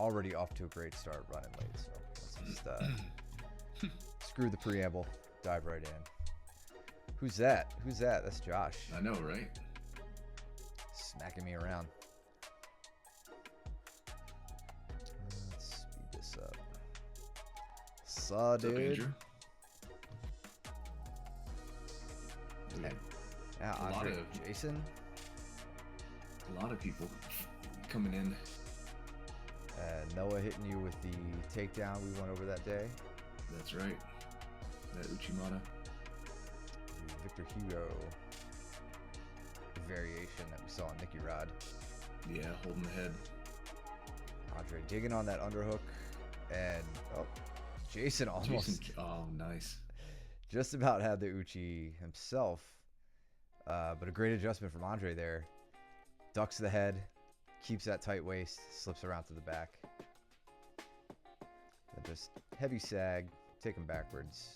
already off to a great start running late, so let's just screw the preamble, dive right in. Who's that? Who's that? That's Josh. I know, right? Smacking me around. Let's speed this up. Saw, What's up, dude. Andrew? Yeah, A lot Andre, of- Jason. A lot of people coming in. Noah hitting you with the takedown we went over that day. That's right. That Uchimata. Victor Hugo variation that we saw on Nicky Rod. Yeah, holding the head. Andre digging on that underhook, and Jason almost Oh, nice. just about had the Uchi himself, but a great adjustment from Andre there. Ducks the head, keeps that tight waist, slips around to the back. And just heavy sag, take him backwards.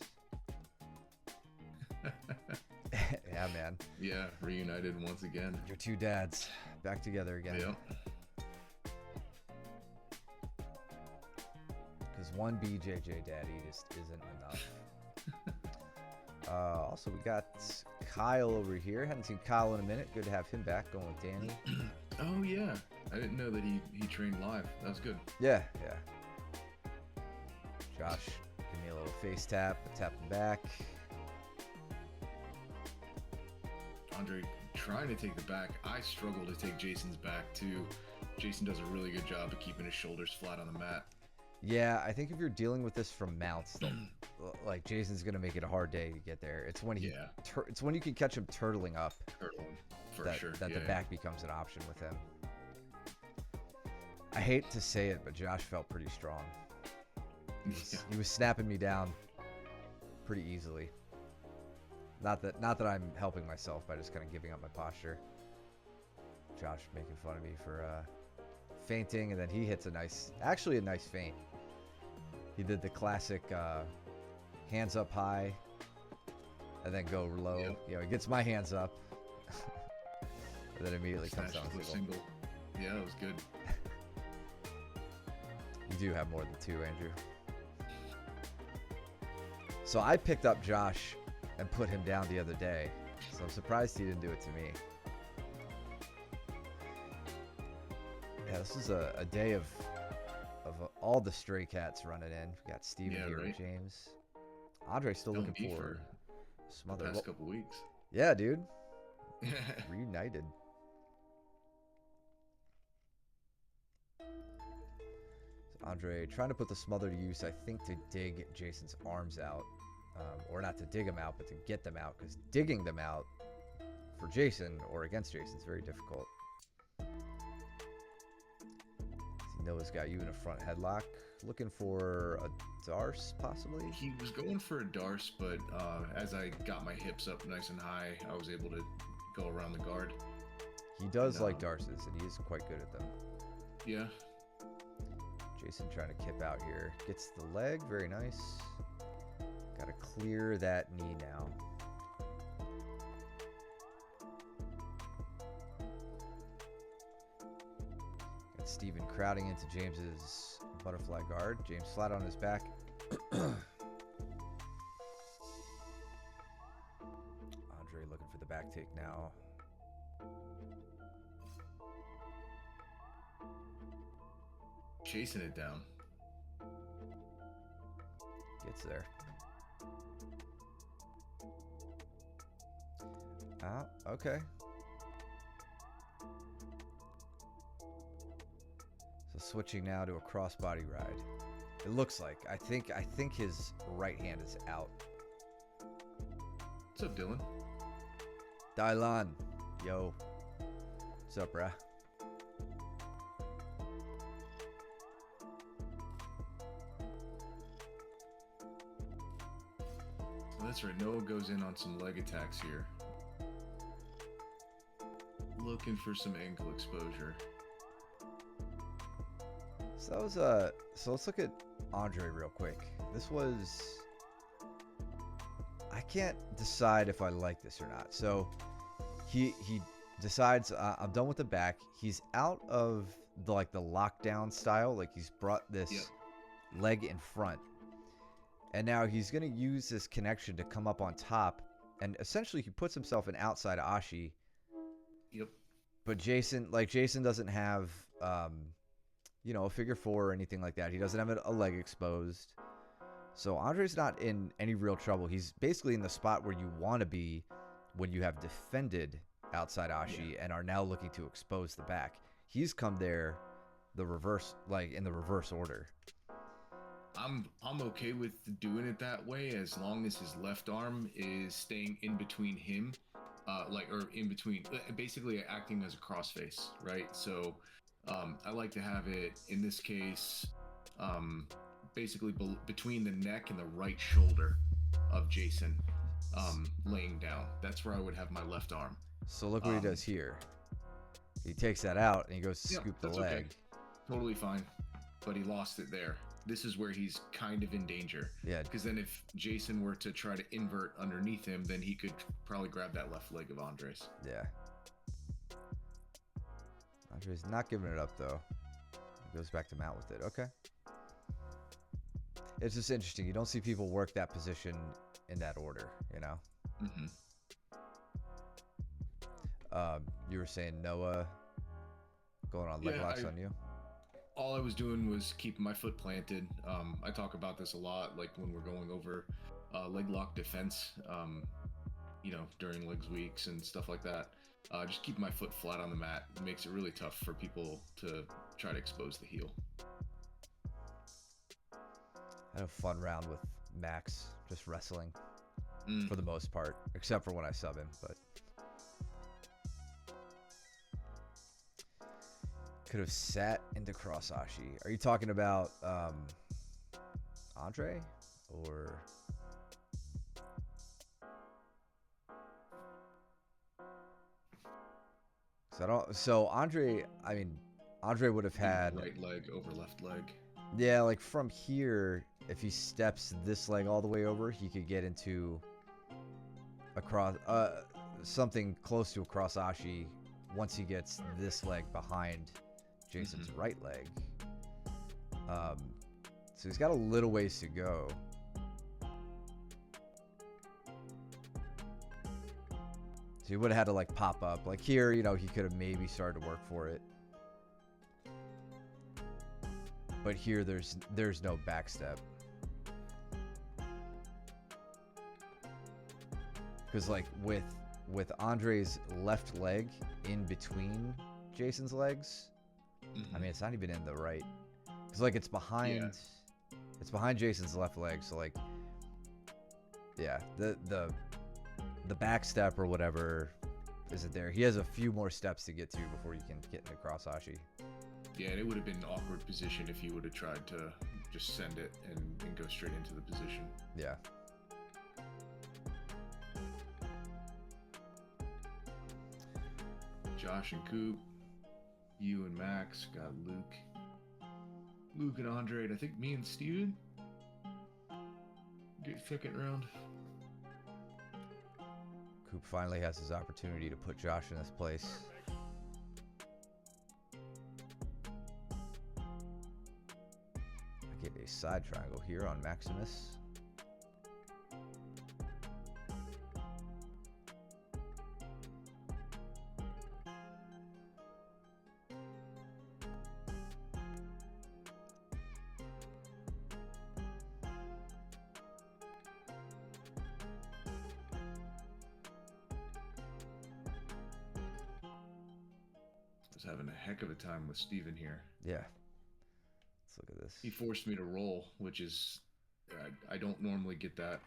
Yeah, man. Yeah, reunited once again. Your two dads back together again. Yeah. Because one BJJ daddy just isn't enough. Also, we got Kyle over here. Hadn't seen Kyle in a minute. Good to have him back, going with Danny. Oh, yeah. I didn't know that he trained live. That was good. Yeah. Josh, give me a little face tap, tap him back. Andre trying to take the back. I struggle to take Jason's back, too. Jason does a really good job of keeping his shoulders flat on the mat. Yeah, I think if you're dealing with this from mounts, like Jason's gonna make it a hard day to get there. It's when he, it's when you can catch him turtling up, For that, sure. that the back becomes an option with him. I hate to say it, but Josh felt pretty strong. He was snapping me down pretty easily. Not that I'm helping myself by just kind of giving up my posture. Josh making fun of me for fainting, and then he hits a nice feint. He did the classic hands up high and then go low. Yep. You know, he gets my hands up and then immediately comes down Snatched the single. single. Yeah, that was good. You do have more than two, Andrew. So I picked up Josh and put him down the other day. So I'm surprised he didn't do it to me. Yeah, this is a day of all the stray cats running in. We got Steven here, right. James. Andre still Known looking me for the smother. past couple weeks. Yeah, dude. Reunited. So Andre trying to put the smother to use, I think, to dig Jason's arms out. Or not to dig them out, but to get them out. Because digging them out for Jason or against Jason is very difficult. Noah's got you in a front headlock. Looking for a Darce, possibly? He was going for a Darce, but as I got my hips up nice and high, I was able to go around the guard. He does like Darces, and he is quite good at them. Yeah. Jason trying to kip out here. Gets the leg. Very nice. Got to clear that knee now. Got Steven crowding into James's butterfly guard. James flat on his back. Andre looking for the back take now. Chasing it down. Gets there. Ah, okay. So switching now to a crossbody ride. It looks like. I think his right hand is out. What's up, Dylan? Dylan. Yo. What's up, bruh? That's right. Noah goes in on some leg attacks here. Looking for some ankle exposure. So that was so let's look at Andre real quick. This was, I can't decide if I like this or not. So he decides I'm done with the back. He's out of the lockdown style. Like he's brought this Yep. leg in front, and now he's gonna use this connection to come up on top, and essentially he puts himself in outside Ashi. Yep. But Jason doesn't have a figure four or anything like that. He doesn't have a leg exposed. So Andre's not in any real trouble. He's basically in the spot where you want to be when you have defended outside Ashi and are now looking to expose the back. He's come there the reverse, like in the reverse order. I'm okay with doing it that way as long as his left arm is staying in between him, or in between, basically acting as a crossface, right? So I like to have it in this case, basically between the neck and the right shoulder of Jason, laying down. That's where I would have my left arm. So look what he does here. He takes that out and he goes to scoop the leg. Okay. Totally fine, but he lost it there. This is where he's kind of in danger. Yeah. Because then if Jason were to try to invert underneath him, then he could probably grab that left leg of Andres. Yeah. Andre's not giving it up, though. He goes back to mount with it. Okay. It's just interesting. You don't see people work that position in that order, you know? Mm-hmm. You were saying Noah going on leg locks on you? All I was doing was keeping my foot planted. I talk about this a lot, like when we're going over leg lock defense, during legs weeks and stuff like that. Just keep my foot flat on the mat. It makes it really tough for people to try to expose the heel. I had a fun round with Max, just wrestling for the most part, except for when I sub him, but could have sat into cross Ashi. Are you talking about Andre or so Andre would have had right leg over left leg. Yeah, like from here, if he steps this leg all the way over, he could get into a cross, something close to a cross Ashi once he gets this leg behind Jason's right leg. So he's got a little ways to go. So he would have had to like pop up. Like here, he could have maybe started to work for it. But here there's no back step. Because like with Andre's left leg in between Jason's legs, I mean, it's not even in the right. Because like it's behind Jason's left leg. So like, yeah, the back step or whatever isn't there. He has a few more steps to get to before you can get into cross Ashi. Yeah, and it would have been an awkward position if he would have tried to just send it and go straight into the position. Yeah. Josh and Coop, you and Max, got Luke and Andre, and I think me and Steven get second round. Coop finally has his opportunity to put Josh in this place. I get a side triangle here on Maximus. Having a heck of a time with Steven here. Yeah. Let's look at this. He forced me to roll, which is, I don't normally get that.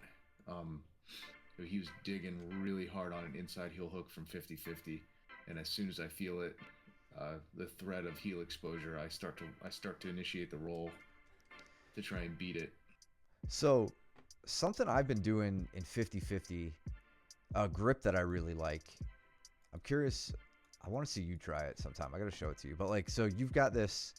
He was digging really hard on an inside heel hook from 50-50, and as soon as I feel it, the threat of heel exposure, I start to initiate the roll to try and beat it. So, something I've been doing in 50-50, a grip that I really like. I'm curious. I want to see you try it sometime. I got to show it to you. But like, so you've got this,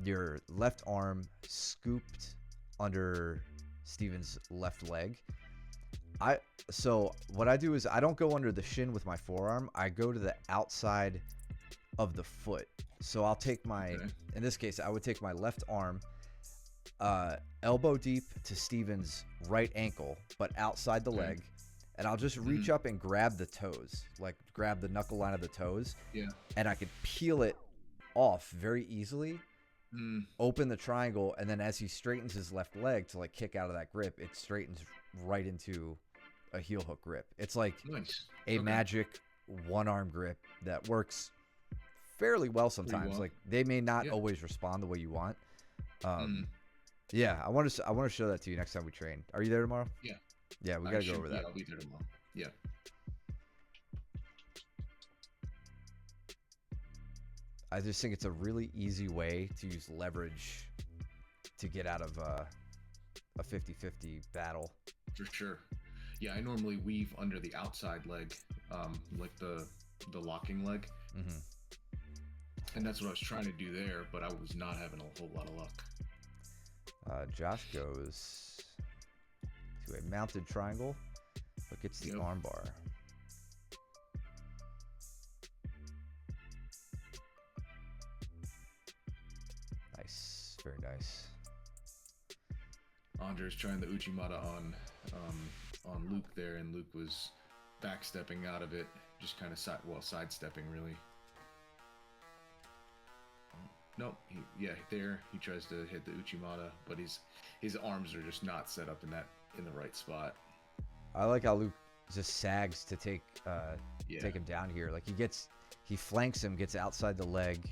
your left arm scooped under Steven's left leg. So what I do is I don't go under the shin with my forearm. I go to the outside of the foot. So I'll take my, Okay. in this case, I would take my left arm, elbow deep to Steven's right ankle, but outside the Okay. leg. And I'll just reach up and grab the toes, like grab the knuckle line of the toes. Yeah. And I could peel it off very easily, Mm, open the triangle, and then as he straightens his left leg to like kick out of that grip, it straightens right into a heel hook grip. It's like nice. a Okay. magic one-arm grip that works fairly well sometimes. well. Like they may not Yeah. always respond the way you want. Mm, Yeah, I want to show that to you next time we train. Are you there tomorrow? Yeah. Yeah, we I gotta go should- over that. Yeah, I'll be there tomorrow. Yeah. I just think it's a really easy way to use leverage to get out of a 50-50 battle. For sure. Yeah, I normally weave under the outside leg, like the locking leg, Hmm. and that's what I was trying to do there, but I was not having a whole lot of luck. Josh goes to a mounted triangle, but gets the Yep. armbar. Nice, very nice. Andre's trying the Uchimata on Luke there, and Luke was backstepping out of it, just kind of sidestepping really. Nope. There he tries to hit the Uchimata, but his arms are just not set up in the right spot. I like how Luke just sags to take Yeah. him down here. Like he flanks him, gets outside the leg,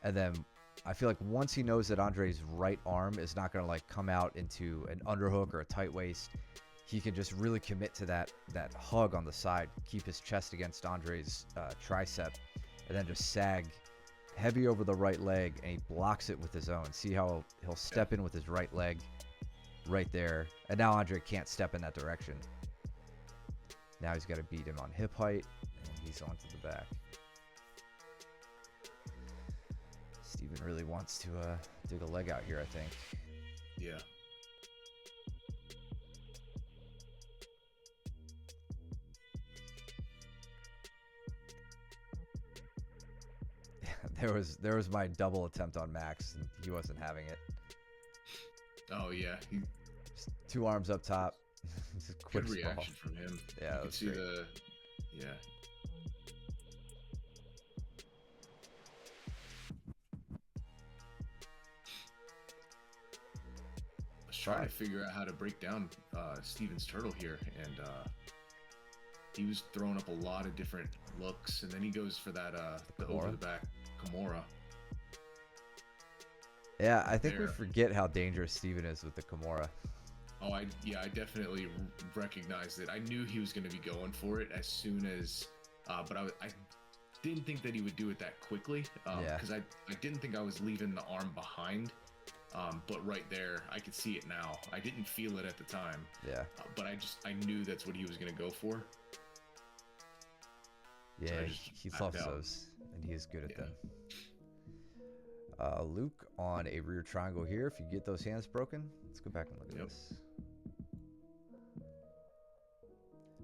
and then I feel like once he knows that Andre's right arm is not going to like come out into an underhook or a tight waist, he can just really commit to that hug on the side, keep his chest against Andre's tricep, and then just sag heavy over the right leg, and he blocks it with his own. See how he'll step in with his right leg right there, and now Andre can't step in that direction. Now he's got to beat him on hip height, and he's onto the back. Steven really wants to dig a leg out here, I think. Yeah. There was my double attempt on Max, and he wasn't having it. Oh yeah. Just 2 arms up top. Just a quick Good sprawl. reaction from him. Yeah, you that could was see great. yeah. I was trying to figure out how to break down Steven's turtle here, and he was throwing up a lot of different looks, and then he goes for that the Kimura? over the back Kimura. Yeah, I think we There. forget how dangerous Steven is with the Kimura. Oh, I definitely recognized it. I knew he was going to be going for it as soon as, but I didn't think that he would do it that quickly. Yeah. Because I didn't think I was leaving the arm behind. But right there, I could see it now. I didn't feel it at the time, Yeah. but I knew that's what he was going to go for. Yeah, I just he backed loves out. those, and he is good at Yeah. them. Luke on a rear triangle here. If you get those hands broken, let's go back and look at Yep. this.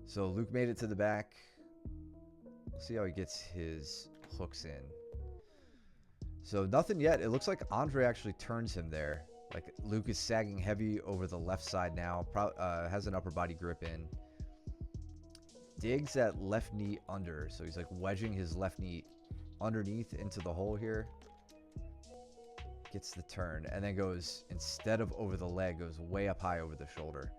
So Luke made it to the back. We'll see how he gets his hooks in. So nothing yet. It looks like Andre actually turns him there. Like Luke is sagging heavy over the left side now. Has an upper body grip in. Digs that left knee under. So he's like wedging his left knee underneath into the hole here. Gets the turn and then goes, instead of over the leg, goes way up high over the shoulder.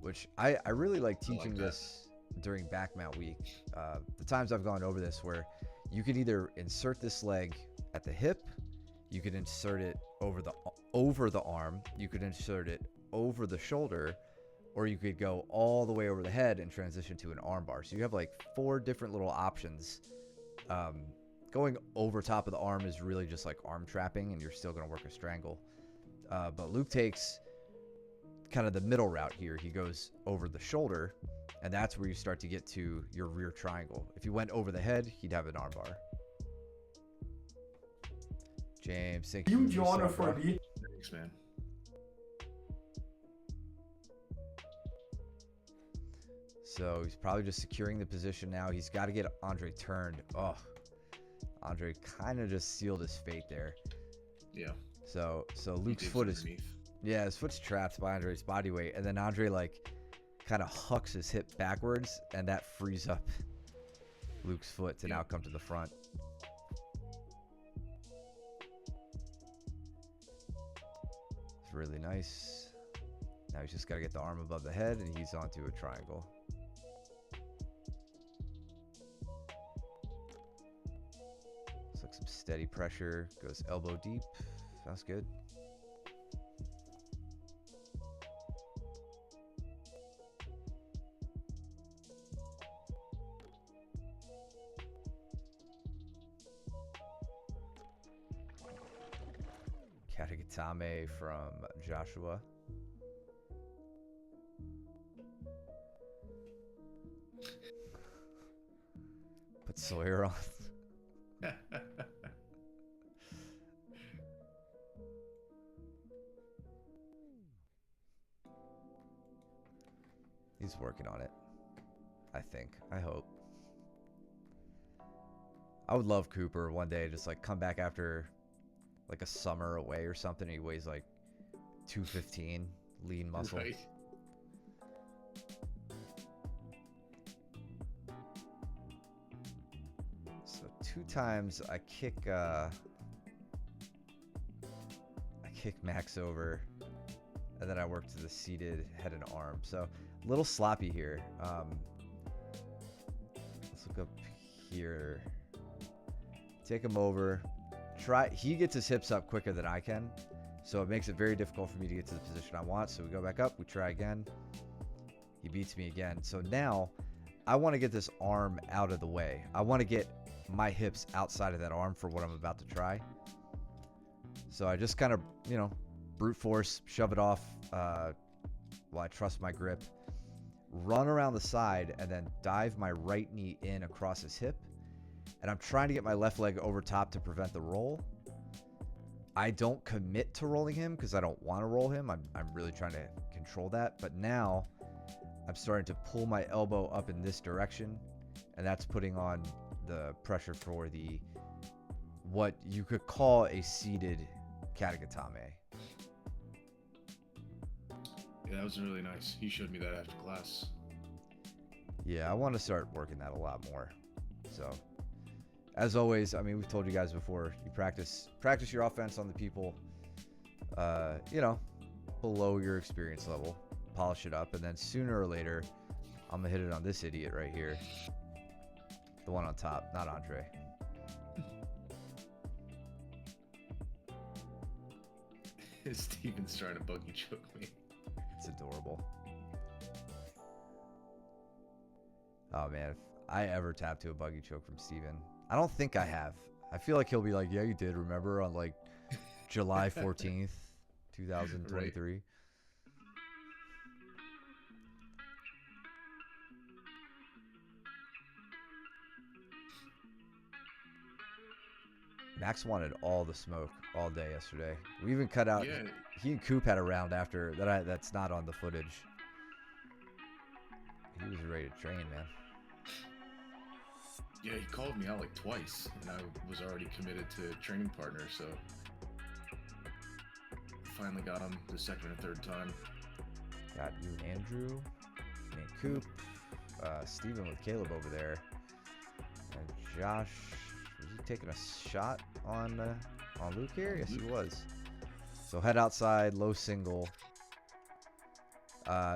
Which I really like teaching that. this during back mount week. The times I've gone over this, where you can either insert this leg at the hip, you could insert it over the arm, you could insert it over the shoulder, or you could go all the way over the head and transition to an arm bar. So you have like 4 different little options. Going over top of the arm is really just like arm trapping, and you're still going to work a strangle. But Luke takes kind of the middle route here. He goes over the shoulder, and that's where you start to get to your rear triangle. If you went over the head, he'd have an armbar. James, thank you. Huge honor for me. Thanks, man. So he's probably just securing the position now. He's got to get Andre turned. Oh, Andre kind of just sealed his fate there. Yeah. So He Luke's digs foot is, underneath. yeah, his foot's trapped by Andre's body weight, and then Andre like kind of hucks his hip backwards, and that frees up Luke's foot to now come to the front. It's really nice. Now he's just got to get the arm above the head, and he's onto a triangle. Looks like some steady pressure. Goes elbow deep. Sounds good. Katagatame from Joshua. Put Sawyer on. He's working on it. I think. I hope. I would love Cooper one day just like come back after like a summer away or something. He weighs like 215, lean muscle. Right. So 2 times I kick Max over, and then I work to the seated head and arm. So a little sloppy here. Let's look up here. Take him over. He gets his hips up quicker than I can, so it makes it very difficult for me to get to the position I want. So we go back up, we try again. He beats me again. So now I want to get this arm out of the way. I want to get my hips outside of that arm for what I'm about to try. So I just kind of, brute force, shove it off while I trust my grip, run around the side, and then dive my right knee in across his hip. And I'm trying to get my left leg over top to prevent the roll. I don't commit to rolling him because I don't want to roll him. I'm really trying to control that. But now I'm starting to pull my elbow up in this direction, and that's putting on the pressure for what you could call a seated Katagatame. Yeah, that was really nice. He showed me that after class. Yeah, I want to start working that a lot more. So, as always, I mean, we've told you guys before, you practice your offense on the people, below your experience level, polish it up, and then sooner or later, I'm gonna hit it on this idiot right here, the one on top, not Andre. Steven's trying to buggy choke me. It's adorable. Oh man, if I ever tap to a buggy choke from Steven, I don't think I have. I feel like he'll be like, yeah, you did, remember, on like July 14th, 2023. Right. Max wanted all the smoke all day yesterday. We even cut out. Yeah. He and Coop had a round after that. That's not on the footage. He was ready to train, man. Yeah, he called me out like twice, and I was already committed to training partner, so finally got him the second or third time. Got you, Andrew, me and Coop, Steven with Caleb over there, and Josh. Was he taking a shot on Luke here? Yes, he was. So head outside, low single.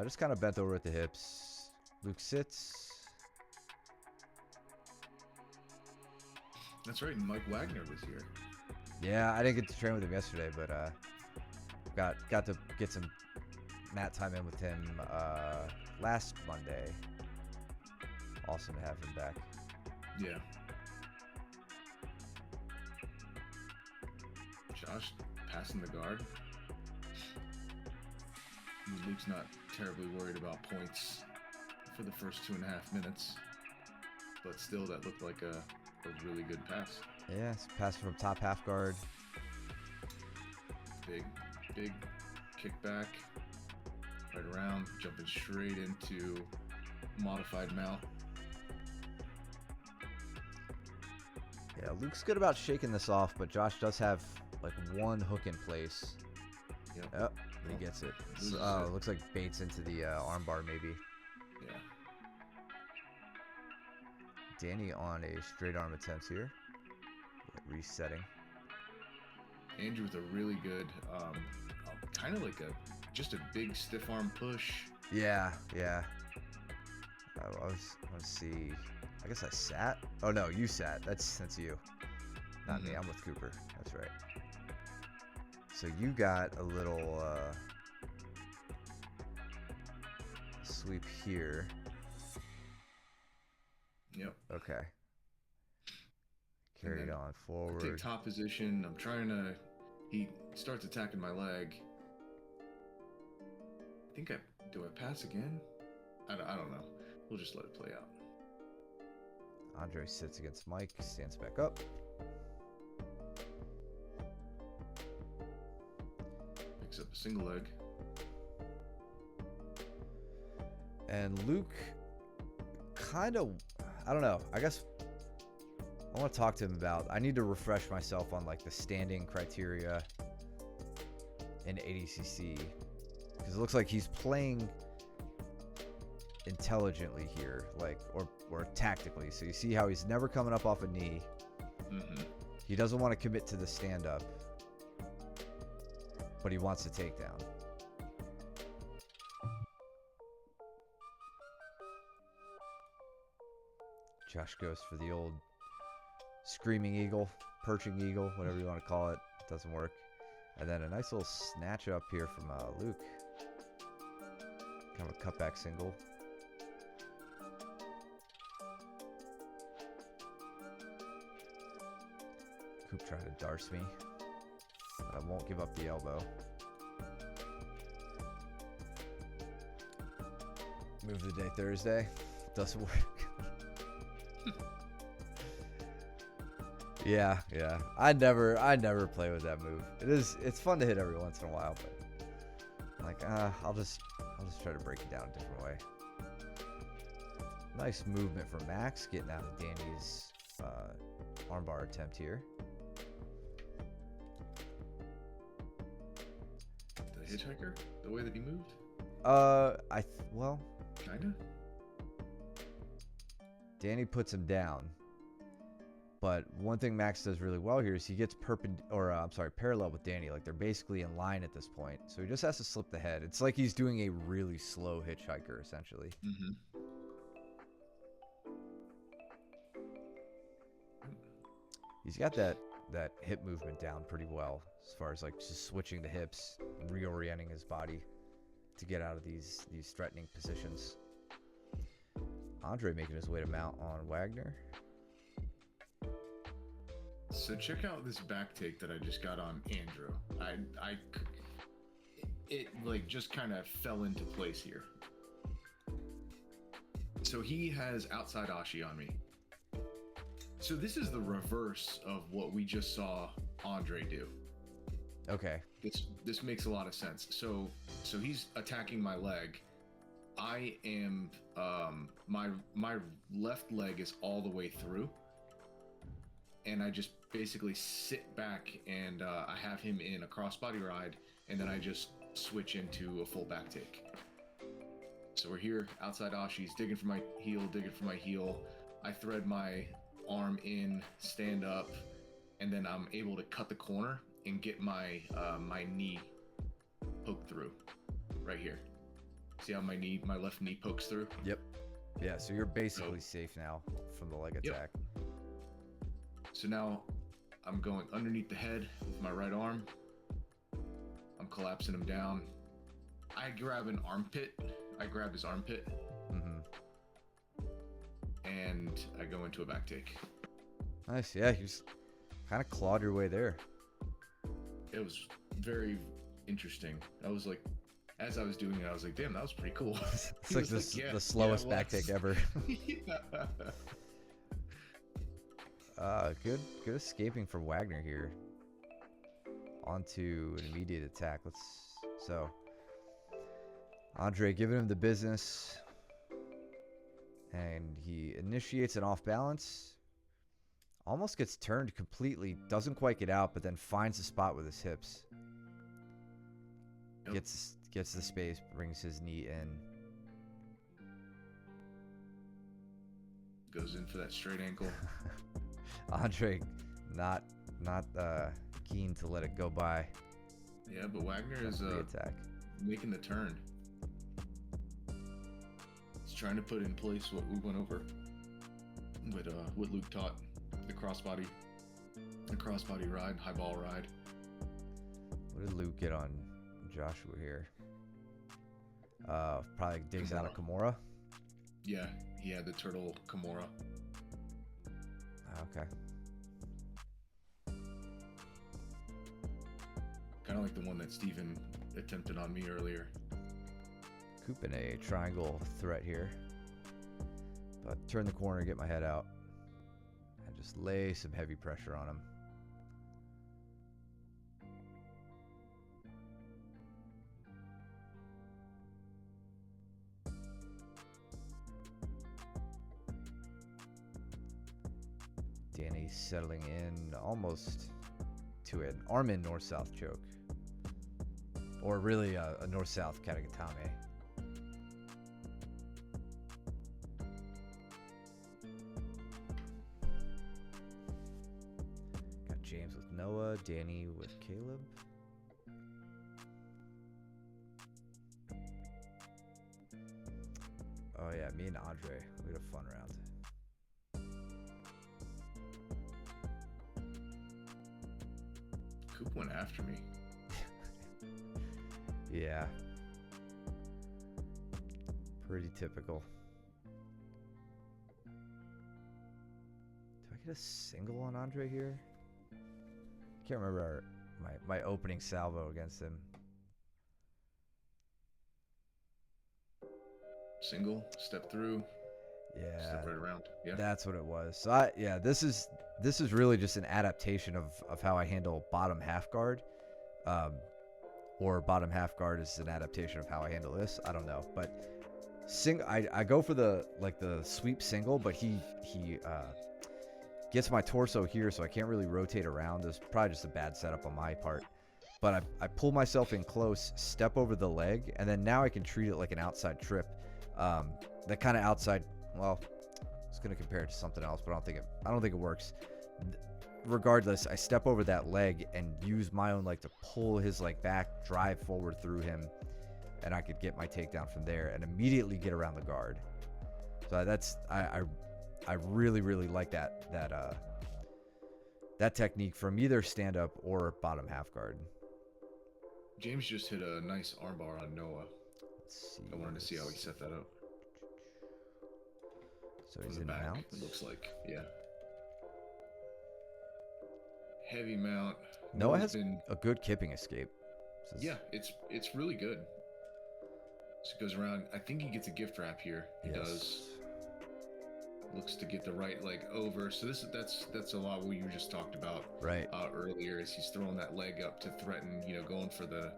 Just kind of bent over at the hips. Luke sits. That's right, and Mike Wagner was here. Yeah, I didn't get to train with him yesterday, but got to get some mat time in with him last Monday. Awesome to have him back. Yeah. Josh passing the guard. Luke's not terribly worried about points for the first 2.5 minutes, but still, that looked like a really good pass. Yeah, it's pass from top half guard. Big kickback, right around, jumping straight into modified Mal. Yeah, Luke's good about shaking this off, but Josh does have like one hook in place. Yep. Yep, he gets it. Loses So, it. looks like baits into the armbar maybe. Yeah. Danny on a straight arm attempt here. Resetting. Andrew with a really good, kind of like just a big stiff arm push. Yeah, yeah. Let's see. I guess I sat. Oh no, you sat. That's you. Not me. I'm with Cooper. That's right. So you got a little sweep here. Yep. Okay. Carry it on forward. Take top position. I'm trying to. He starts attacking my leg. Do I pass again? I don't know. We'll just let it play out. Andre sits against Mike, stands back up. Picks up a single leg. And Luke kind of, I don't know, I guess I want to talk to him about, I need to refresh myself on like the standing criteria in ADCC, because it looks like he's playing intelligently here, like, or tactically. So you see how he's never coming up off a knee. He doesn't want to commit to the stand up, but he wants to take down. Josh goes for the old screaming eagle, perching eagle, whatever you want to call it. Doesn't work. And then a nice little snatch up here from Luke. Kind of a cutback single. Coop trying to darce me. But I won't give up the elbow. Move the day Thursday. Doesn't work. Yeah. I never play with that move. It's fun to hit every once in a while, but I'm like, I'll just try to break it down a different way. Nice movement from Max, getting out of Danny's armbar attempt here. The hitchhiker, the way that he moved. Well, Kinda. Danny puts him down. But one thing Max does really well here is he gets parallel with Danny. Like, they're basically in line at this point. So he just has to slip the head. It's like he's doing a really slow hitchhiker, essentially. He's got that hip movement down pretty well, as far as like just switching the hips, reorienting his body to get out of these threatening positions. Andre making his way to mount on Wagner. So check out this back take that I just got on Andrew. It like just kind of fell into place here. So he has outside Ashi on me. So this is the reverse of what we just saw Andre do. Okay. This makes a lot of sense. So he's attacking my leg. I am my left leg is all the way through, and I just basically sit back and I have him in a crossbody ride, and then I just switch into a full back take. So we're here outside Ashi's, digging for my heel. I thread my arm in, stand up, and then I'm able to cut the corner and get my my knee poked through right here. See how my left knee pokes through? Yep. Yeah, so you're basically safe now from the leg attack. Yep. So now I'm going underneath the head with my right arm. I'm collapsing him down. I grab an armpit. I grab his armpit. And I go into a back take. Nice. Yeah, you just kind of clawed your way there. It was very interesting. I was like, as I was doing it, I was like, damn, that was pretty cool. It's like the slowest back take ever. Good escaping from Wagner here. Onto an immediate attack. So Andre giving him the business, and he initiates an off balance Almost gets turned completely. Doesn't quite get out, but then finds the spot with his hips. Yep. Gets the space, brings his knee in. Goes in for that straight ankle. Andre, not keen to let it go by. Yeah, but Wagner is Attack. making the turn. He's trying to put in place what we went over with what Luke taught, the crossbody ride, high ball ride. What did Luke get on Joshua here? Probably digs out a Kimura. Yeah, he had the turtle Kimura. Okay. Kind of like the one that Steven attempted on me earlier. Cooping a triangle threat here. But turn the corner, get my head out, and just lay some heavy pressure on him. Danny settling in almost to an arm in north-south choke. Or really a north-south katagatame. Got James with Noah, Danny with Caleb. Oh yeah, me and Andre, we had a fun round. Coop went after me. Yeah. Pretty typical. Do I get a single on Andre here? Can't remember my opening salvo against him. Single, step through, Yeah. step right around. Yeah. That's what it was. So this is really just an adaptation of how I handle bottom half guard. Or bottom half guard is an adaptation of how I handle this. I don't know, but I go for the sweep single, but he gets my torso here, so I can't really rotate around. It's probably just a bad setup on my part. But I pull myself in close, step over the leg, and then now I can treat it like an outside trip. That kind of outside. Well, I was gonna compare it to something else, but I don't think it works. Regardless, I step over that leg and use my own leg to pull his leg back, drive forward through him, and I could get my takedown from there and immediately get around the guard. So that's I really like that technique from either stand up or bottom half guard. James just hit a nice armbar on Noah. Let's see. I wanted to see how he set that up. So From he's the in back, mount. it looks like. Yeah. Heavy mount. Noah Noah's has a good kipping escape. Yeah, it's really good. So it goes around. I think he gets a gift wrap here. He does. Looks to get the right leg over. So that's a lot what you just talked about Right. Earlier. Is he's throwing that leg up to threaten, going for the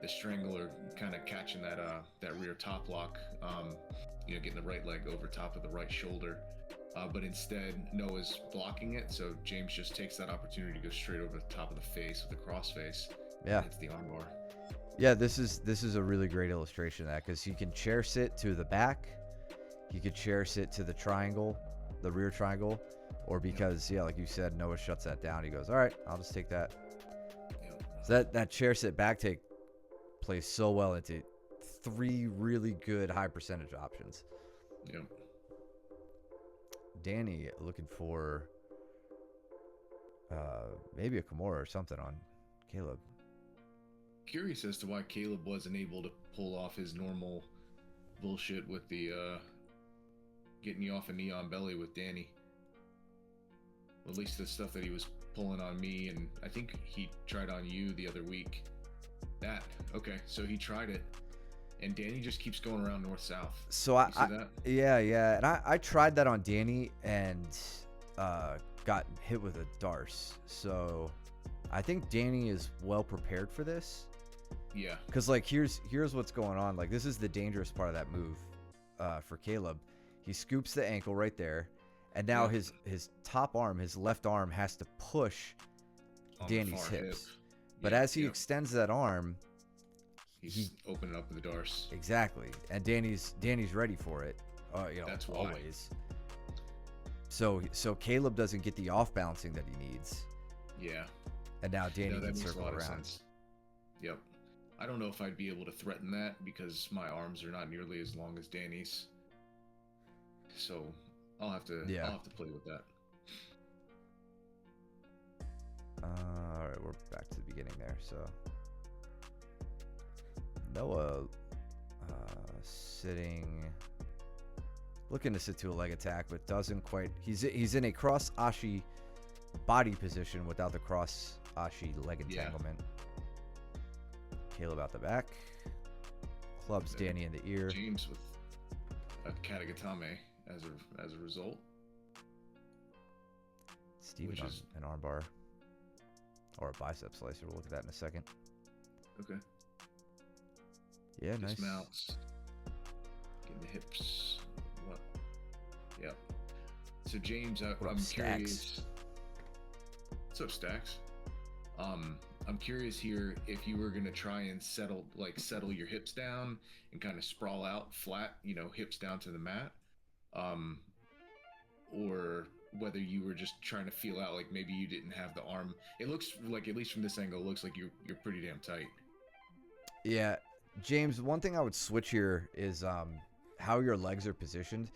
strangle or kind of catching that rear top lock. Getting the right leg over top of the right shoulder. But instead, Noah's blocking it, so James just takes that opportunity to go straight over the top of the face with a cross face. Yeah. It's the armbar. Yeah, this is a really great illustration of that, because you can chair sit to the back, you could chair sit to the triangle, the rear triangle, or because like you said, Noah shuts that down. He goes, all right, I'll just take that. Yep. So that chair sit back take plays so well into 3 really good high percentage options. Yep. Danny looking for maybe a Kimura or something on Caleb. Curious as to why Caleb wasn't able to pull off his normal bullshit with the getting you off a knee on belly with Danny. At least the stuff that he was pulling on me, and I think he tried on you the other week. Okay, so he tried it, and Danny just keeps going around north-south. So You see that? yeah, and I tried that on Danny and got hit with a Darce. So I think Danny is well prepared for this. Yeah. Because here's what's going on. This is the dangerous part of that move for Caleb. He scoops the ankle right there, And now Yeah. his top arm, his left arm, has to push On the Danny's far hip. hips. But Yep, as he yep. extends that arm, He's opening up with the Darce. exactly, and Danny's ready for it. That's why. Always. So Caleb doesn't get the off balancing that he needs, Yeah. and now Danny No, that can makes a circle lot of around. sense. Yep. I don't know if I'd be able to threaten that because my arms are not nearly as long as Danny's. So I'll have to play with that. All right, we're back to the beginning there. So Noah looking to sit to a leg attack, but doesn't quite. He's in a cross ashi body position without the cross ashi leg entanglement. Caleb out the back, clubs Danny in the ear. James with a Katagatame as a result. Steven which on is- an armbar or a bicep slicer. We'll look at that in a second. Okay. Yeah, nice. Dismounts. Getting the hips. What? Yep. So James, What up, I'm Stacks? curious. What's up, Stacks? I'm curious here if you were gonna try and settle your hips down and kind of sprawl out flat, hips down to the mat, or whether you were just trying to feel out like maybe you didn't have the arm. It looks like, at least from this angle, it looks like you're pretty damn tight. Yeah, James, one thing I would switch here is how your legs are positioned.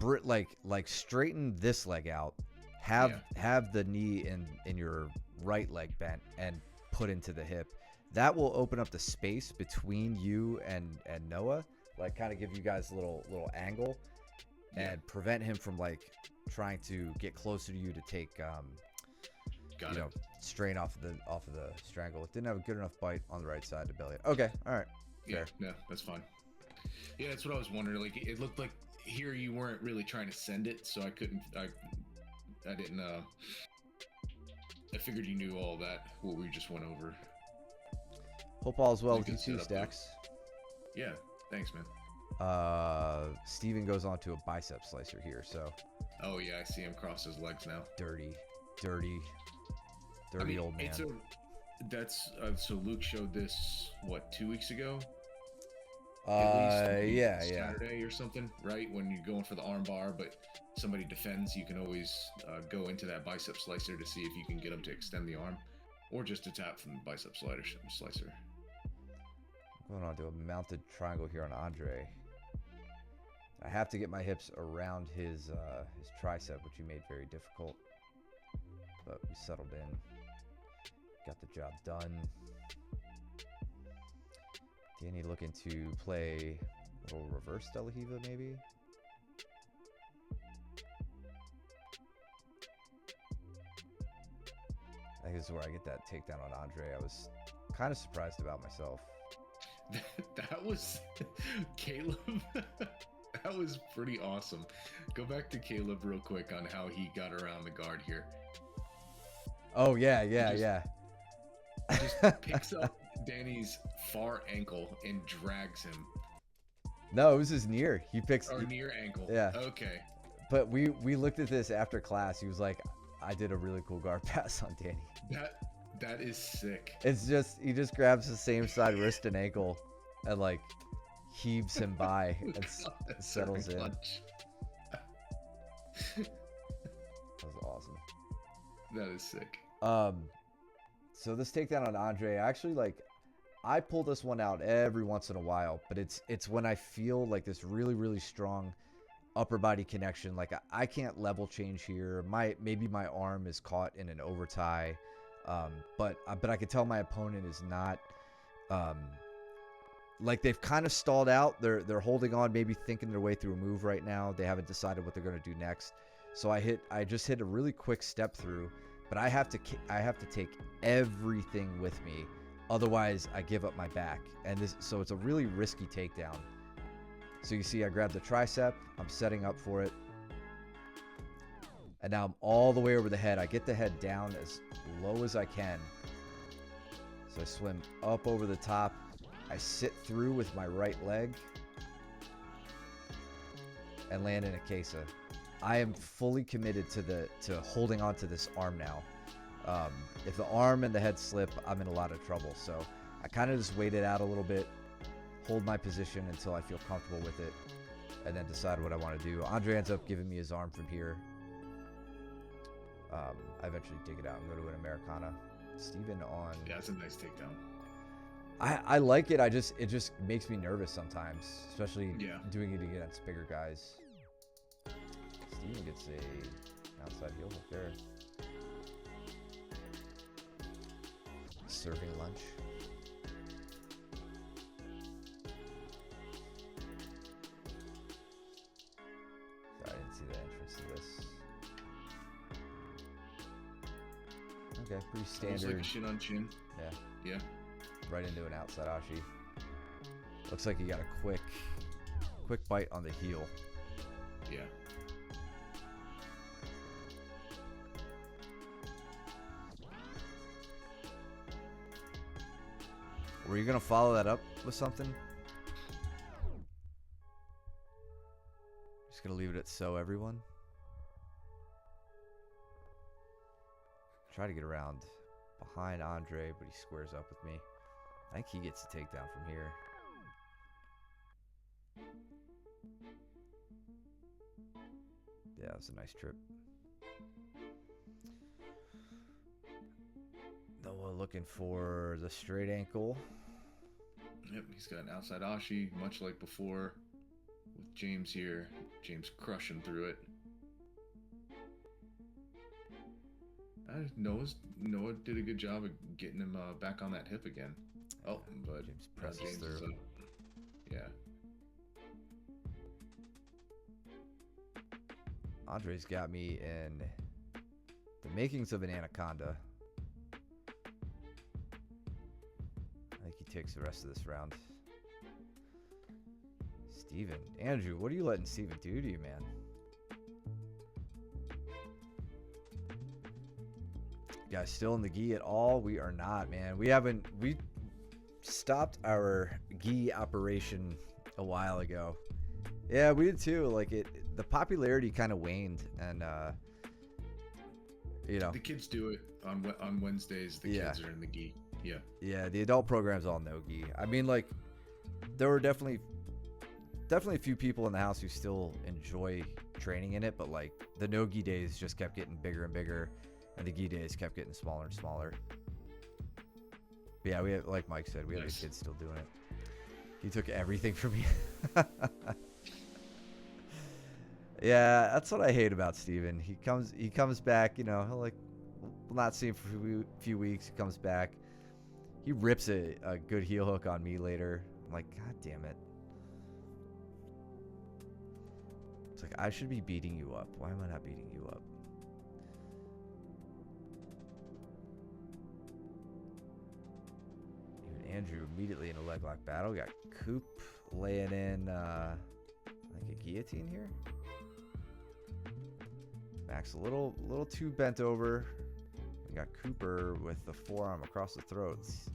Like straighten this leg out. Have the knee in your right leg bent and put into the hip. That will open up the space between you and Noah. Like kind of give you guys a little angle and prevent him from like trying to get closer to you to take strain off of the strangle. It didn't have a good enough bite on the right side to belly it. Okay, all right. Yeah, Fair. yeah, that's fine. Yeah, that's what I was wondering. Like, it looked like here you weren't really trying to send it, so I didn't. I figured you knew all that. What we just went over. Hope all is well It's a with good you too, setup, though. Stacks. Yeah, thanks, man. Steven goes on to a bicep slicer here, so Oh yeah, I see him cross his legs now. dirty I mean, old man. So Luke showed this 2 weeks ago? Yeah. Saturday or something, right? When you're going for the arm bar, but somebody defends, you can always go into that bicep slicer to see if you can get them to extend the arm, or just to tap from the bicep slicer. Going on to a mounted triangle here on Andre. I have to get my hips around his tricep, which he made very difficult. But we settled in. Got the job done. Danny looking to play a little reverse De La Riva, maybe? I think this is where I get that takedown on Andre. I was kind of surprised about myself. That was Caleb. That was pretty awesome. Go back to Caleb real quick on how he got around the guard here. Oh, yeah. Just picks up Danny's far ankle and drags him. No, it was his near. He picks. Or near ankle. Yeah. Okay. But we looked at this after class. He was like, I did a really cool guard pass on Danny. That is sick. It's just, he just grabs the same side wrist and ankle and like heaves him by and settles in. That was awesome. That is sick. So this takedown on Andre, I pull this one out every once in a while, but it's when I feel like this really, really strong upper body connection. Like I can't level change here. Maybe my arm is caught in an over tie. But I can tell my opponent is not, like they've kind of stalled out. They're holding on, maybe thinking their way through a move right now. They haven't decided what they're going to do next. So I just hit a really quick step through, but I have to take everything with me. Otherwise I give up my back. So it's a really risky takedown. So you see, I grab the tricep, I'm setting up for it. And now I'm all the way over the head. I get the head down as low as I can. So I swim up over the top. I sit through with my right leg and land in a Kesa. I am fully committed to holding on to this arm now. If the arm and the head slip, I'm in a lot of trouble. So I kind of just wait it out a little bit, hold my position until I feel comfortable with it, and then decide what I want to do. Andre ends up giving me his arm from here. I eventually dig it out and go to an Americana. Steven on. Yeah, that's a nice takedown. I like it. It just makes me nervous sometimes, especially doing it against bigger guys. Steven gets a outside heel hook there. Serving lunch. Sorry, I didn't see the entrance to this. Okay, pretty standard. Almost like a shin on chin. Yeah. Yeah. Right into an outside ashi. Looks like he got a quick bite on the heel. Yeah. Were you gonna follow that up with something? Just gonna leave it at so everyone. Try to get around behind Andre, but he squares up with me. I think he gets the takedown from here. Yeah, that was a nice trip. Noah looking for the straight ankle. Yep, he's got an outside ashi, much like before with James here. James crushing through it. Noah did a good job of getting him back on that hip again. Oh, but James presses through. Yeah. Andre's got me in the makings of an anaconda. I think he takes the rest of this round. Steven. Andrew, what are you letting Steven do to you, man? You guys still in the gi at all? We are not, man. We stopped our gi operation a while ago. Yeah, we did too. Like the popularity kind of waned, and you know. The kids do it on Wednesdays. The kids are in the gi. Yeah. Yeah, the adult program's all no gi. I mean, like, there were definitely a few people in the house who still enjoy training in it, but like the no gi days just kept getting bigger and bigger, and the gi days kept getting smaller and smaller. But yeah, we have, like Mike said, we have the kids still doing it. He took everything from me. Yeah, that's what I hate about Steven. He comes back, you know, he'll like, we'll not see him for a few weeks. He comes back. He rips a good heel hook on me later. I'm like, God damn it. It's like, I should be beating you up. Why am I not beating you up? Even Andrew immediately in a leg lock battle. Got Coop laying in, like a guillotine here. Max a little too bent over. We got Cooper with the forearm across the throats.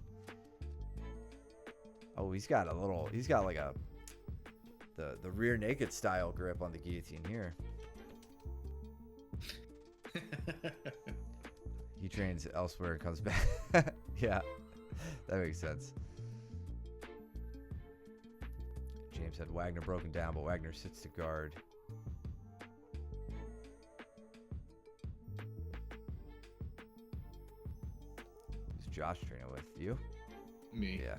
Oh, he's got like the rear naked style grip on the guillotine here. He trains elsewhere and comes back. Yeah, that makes sense. James had Wagner broken down, but Wagner sits to guard. Who's Josh training with? You? Me. Yeah.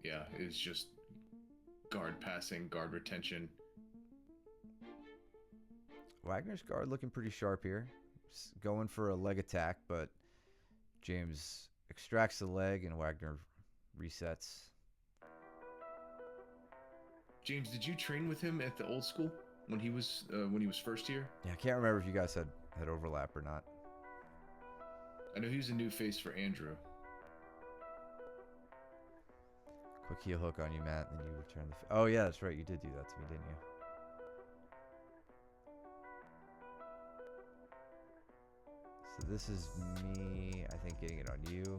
Yeah, it's just guard passing, guard retention. Wagner's guard looking pretty sharp here. Just going for a leg attack, but James extracts the leg and Wagner resets. James, did you train with him at the old school when he was first here? Yeah, I can't remember if you guys had overlap or not. I know he was a new face for Andrew. Quick heel hook on you, Matt, then you return the... Oh, yeah, that's right. You did do that to me, didn't you? So this is me, I think, getting it on you.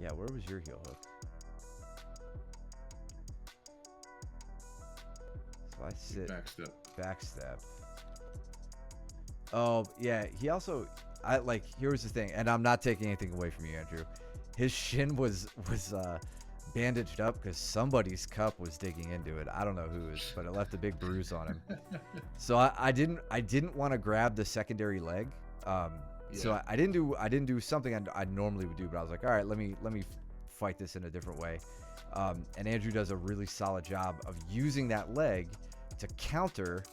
Yeah, where was your heel hook? So If I sit Backstep. backstep. Oh yeah, he also here was the thing, and I'm not taking anything away from you, Andrew. His shin was bandaged up because somebody's cup was digging into it. I don't know whose, but it left a big bruise on him. So I didn't want to grab the secondary leg. So I didn't do something I normally would do, but I was like, all right, let me fight this in a different way. And Andrew does a really solid job of using that leg to counter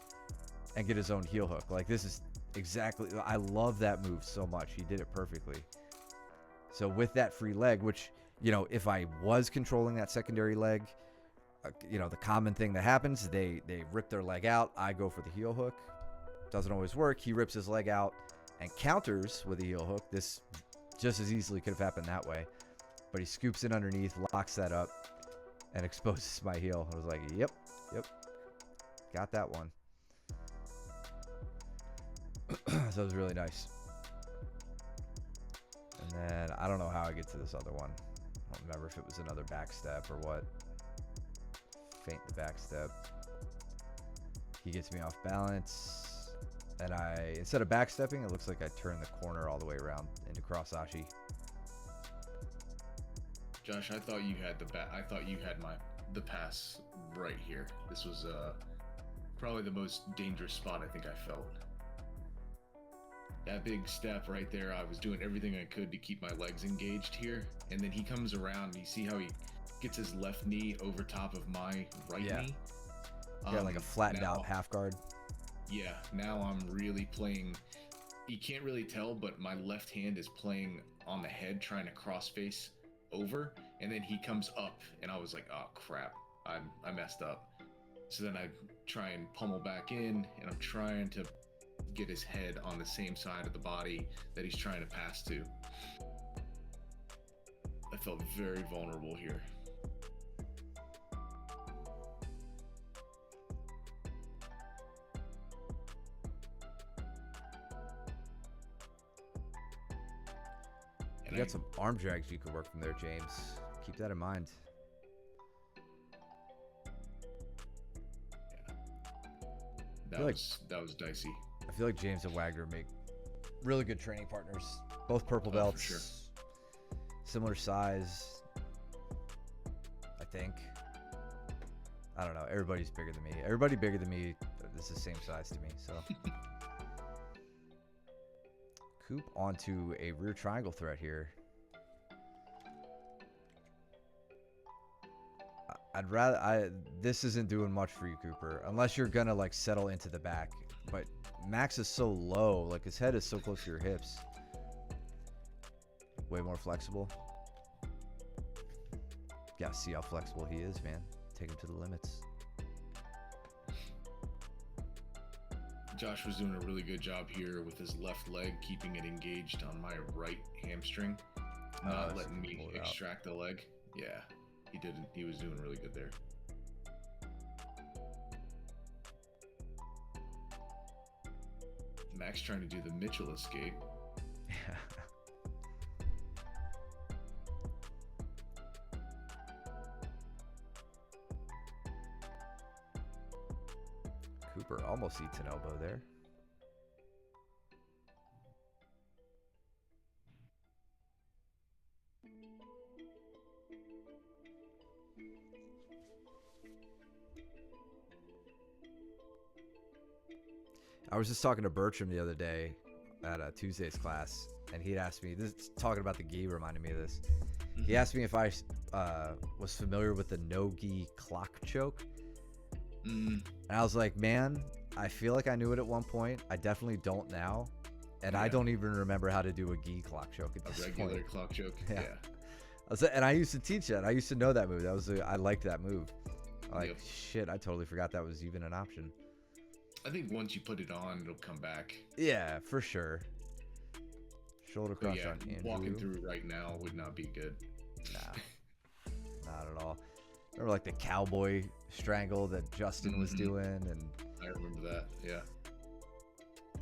and get his own heel hook. Like this is exactly, I love that move so much. He did it perfectly. So with that free leg, which, you know, if I was controlling that secondary leg, you know, the common thing that happens, they rip their leg out. I go for the heel hook. Doesn't always work. He rips his leg out and counters with a heel hook. This just as easily could have happened that way. But he scoops in underneath, locks that up, and exposes my heel. I was like, yep. Got that one. So it was really nice. And then I don't know how I get to this other one. I don't remember if it was another back step or what. Feint the back step. He gets me off balance. And instead of backstepping, it looks like I turn the corner all the way around into cross ashi. Josh, I thought you had the pass right here. This was probably the most dangerous spot I think I felt. That big step right there, I was doing everything I could to keep my legs engaged here, and then he comes around, and you see how he gets his left knee over top of my right knee? Yeah, like a flattened out half guard. Yeah, now I'm really playing, you can't really tell, but my left hand is playing on the head, trying to cross face over, and then he comes up, and I was like, oh crap, I messed up. So then I try and pummel back in, and I'm trying to get his head on the same side of the body that he's trying to pass to. I felt very vulnerable here. You got some arm drags you could work from there, James. Keep that in mind. Yeah. That was dicey. I feel like James and Wagner make really good training partners. Both purple belts. For sure. Similar size, I think. I don't know. Everybody's bigger than me. Everybody bigger than me is the same size to me. So, Coop onto a rear triangle threat here. This isn't doing much for you, Cooper, unless you're gonna like settle into the back. But Max is so low, like his head is so close to your hips. Way more flexible. Gotta see how flexible he is, man. Take him to the limits. Josh was doing a really good job here with his left leg, keeping it engaged on my right hamstring, not letting me extract the leg. Yeah, he did. He was doing really good there. Max trying to do the Mitchell escape. Yeah. Cooper almost eats an elbow there. I was just talking to Bertram the other day at a Tuesday's class, and he'd asked me, talking about the gi reminded me of this. Mm-hmm. He asked me if I was familiar with the no-gi clock choke. And I was like, man, I feel like I knew it at one point. I definitely don't now. And I don't even remember how to do a gi clock choke at this point. A regular clock choke? Yeah. And I used to teach that. I used to know that move. I liked that move. Like, shit, I totally forgot that was even an option. I think once you put it on, it'll come back. Yeah, for sure. Shoulder crunch on Andrew. Walking through right now would not be good. Nah, not at all. Remember like the cowboy strangle that Justin was doing, and I remember that. Yeah.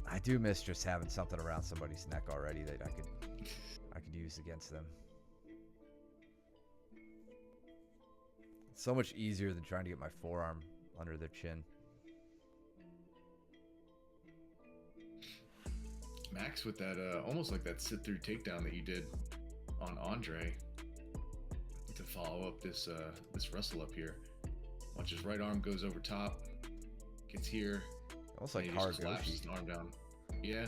I do miss just having something around somebody's neck already that I could use against them. It's so much easier than trying to get my forearm under their chin. Max with that, almost like that sit-through takedown that you did on Andre to follow up this wrestle up here. Watch his right arm goes over top, gets here. Almost like and he just slaps Haragoshi. his arm down. Yeah.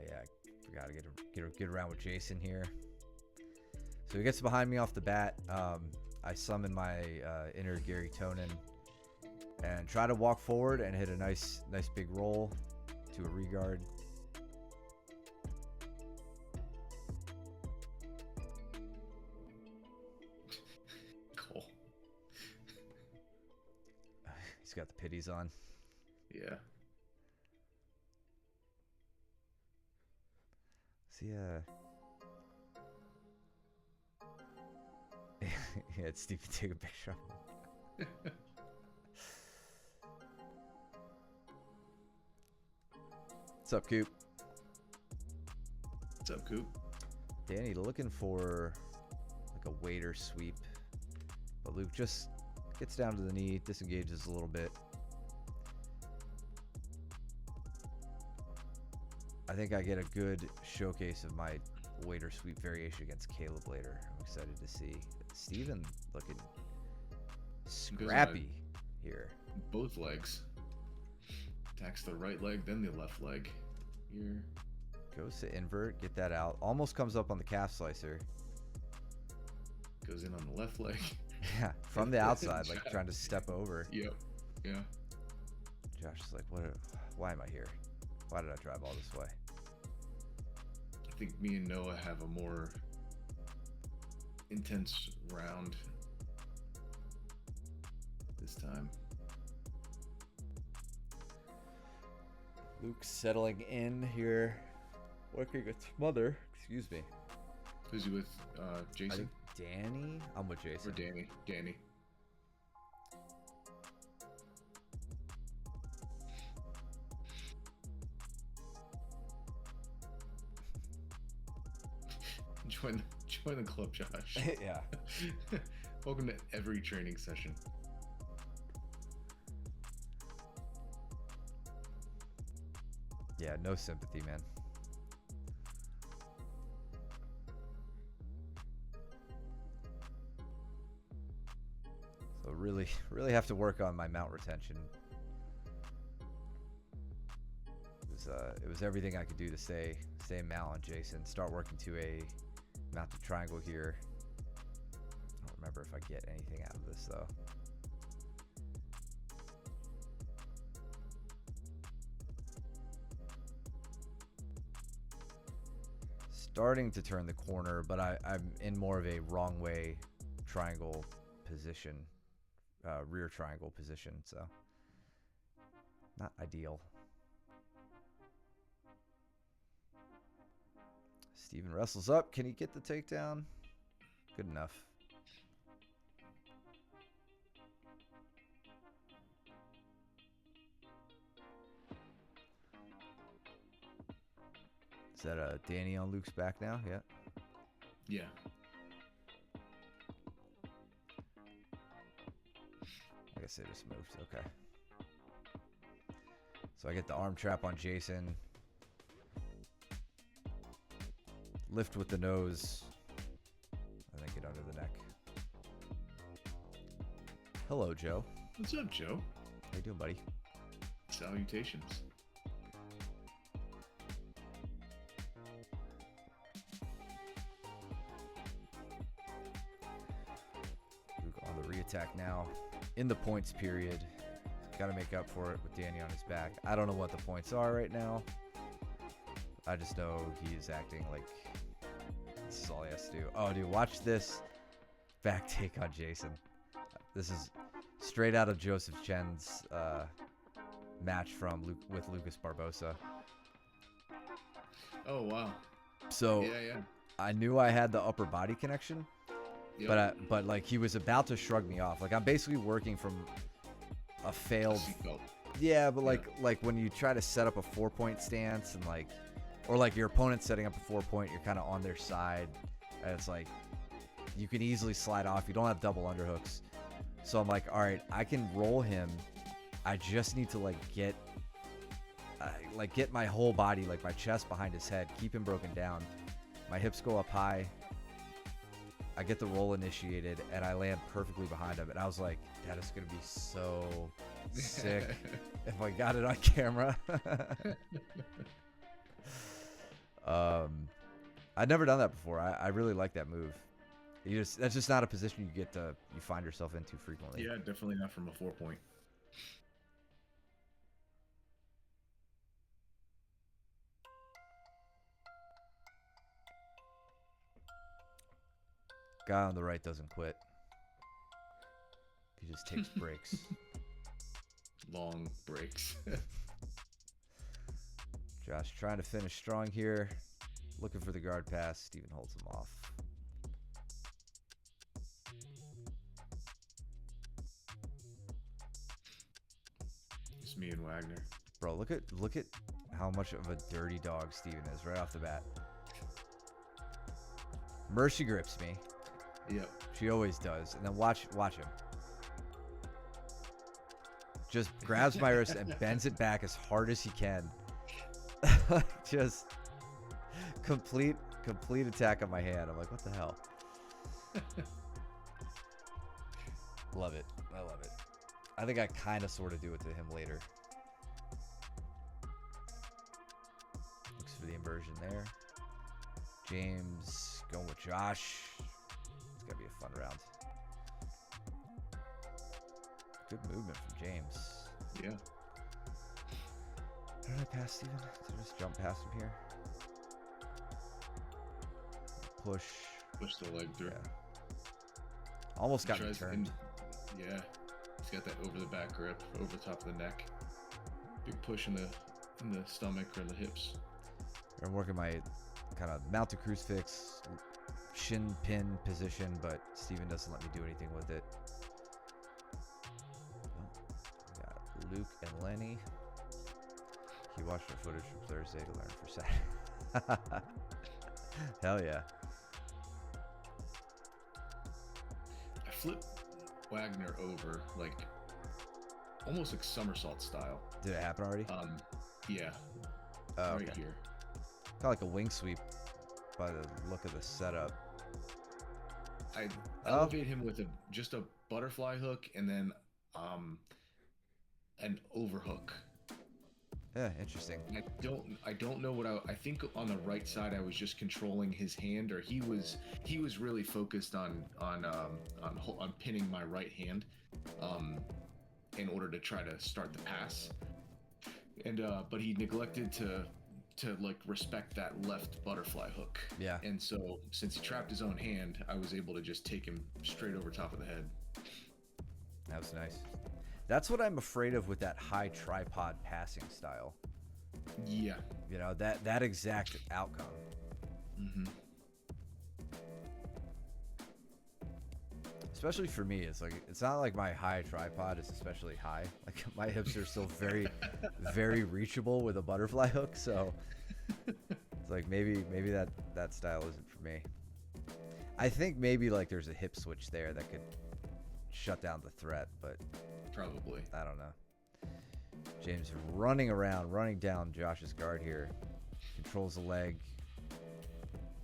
Yeah, forgot to get around with Jason here. So he gets behind me off the bat. I summon my inner Gary Tonin and try to walk forward and hit a nice big roll to a regard. Cool. He's got the pitties on. Yeah. See, yeah, it's Stephen take a picture. What's up, Coop? What's up, Coop? Danny looking for like a waiter sweep, but Luke just gets down to the knee, disengages a little bit. I think I get a good showcase of my waiter sweep variation against Caleb later. I'm excited to see. Steven looking scrappy here. Both legs. Attacks the right leg, then the left leg. Here. Goes to invert, get that out. Almost comes up on the calf slicer. Goes in on the left leg. Yeah, from the outside, like trying to step over. Yep. Yeah. Josh is like, what? Why am I here? Why did I drive all this way? I think me and Noah have a more intense round this time. Luke settling in here, working with mother. Excuse me. Who's he with? I Jason? think Danny. I'm with Jason. Or Danny? Danny. Join the club, Josh. Yeah. Welcome to every training session. Yeah, no sympathy, man. So really have to work on my mount retention. It was everything I could do to stay mount on Jason. Start working to a mounted triangle here. I don't remember if I get anything out of this though. Starting to turn the corner, but I'm in more of a wrong way triangle position, rear triangle position, so not ideal. Steven wrestles up. Can he get the takedown? Good enough. Is that Danny on Luke's back now? Yeah. Yeah. I guess they just moved. Okay. So I get the arm trap on Jason. Lift with the nose. And then get under the neck. Hello, Joe. What's up, Joe? How you doing, buddy? Salutations. Luke on the re-attack now. In the points period. Got to make up for it with Danny on his back. I don't know what the points are right now. I just know he's acting like this is all he has to do. Oh, dude, watch this back take on Jason. This is straight out of Joseph Chen's match from with Lucas Barbosa. Oh, wow. So Yeah. I knew I had the upper body connection, Yep. but like he was about to shrug me off. Like I'm basically working from a failed. Seatbelt. Yeah, but like when you try to set up a 4-point stance and or like your opponent's setting up a 4-point, you're kind of on their side, And it's like, you can easily slide off. You don't have double underhooks. So I'm like, all right, I can roll him. I just need to like get my whole body, like my chest behind his head, keep him broken down. My hips go up high. I get the roll initiated, and I land perfectly behind him. And I was like, that is going to be so sick if I got it on camera. I'd never done that before. I really like that move. That's just not a position you find yourself into frequently. Yeah, definitely not from a 4-point. Guy on the right doesn't quit. He just takes breaks. Long breaks. Josh trying to finish strong here. Looking for the guard pass. Steven holds him off. It's me and Wagner. Bro, look at how much of a dirty dog Steven is right off the bat. Mercy grips me. Yep. She always does. And then watch him. Just grabs my wrist and bends it back as hard as he can. Just complete attack on my hand. I'm like, what the hell? Love it. I love it. I think I kind of sort of do it to him later. Looks for the inversion there. James going with Josh. It's going to be a fun round. Good movement from James. Yeah. How did I pass Steven? Did I just jump past him here? Push. Push the leg through. Yeah. Almost got me turned. Yeah. He's got that over the back grip, over the top of the neck. Big push in the stomach or the hips. I'm working my kind of mounted crucifix, shin pin position, but Steven doesn't let me do anything with it. We got Luke and Lenny. He watched our footage from Thursday to learn for Saturday. Hell yeah. I flipped Wagner over like almost like somersault style. Did it happen already? Yeah. Oh, Right okay. here. Kind of like a wing sweep by the look of the setup. I elevate him with just a butterfly hook and then an overhook. Yeah, interesting. I don't know what I think on the right side I was just controlling his hand, or he was really focused on pinning my right hand in order to try to start the pass. And but he neglected to like respect that left butterfly hook. Yeah. And so since he trapped his own hand, I was able to just take him straight over top of the head. That was nice. That's what I'm afraid of with that high tripod passing style. Yeah. You know, that exact outcome. Mm-hmm. Especially for me, it's not like my high tripod is especially high. Like my hips are still very, very reachable with a butterfly hook. So it's like maybe that style isn't for me. I think maybe like there's a hip switch there that could shut down the threat, but Probably. I don't know. James running down Josh's guard here. Controls the leg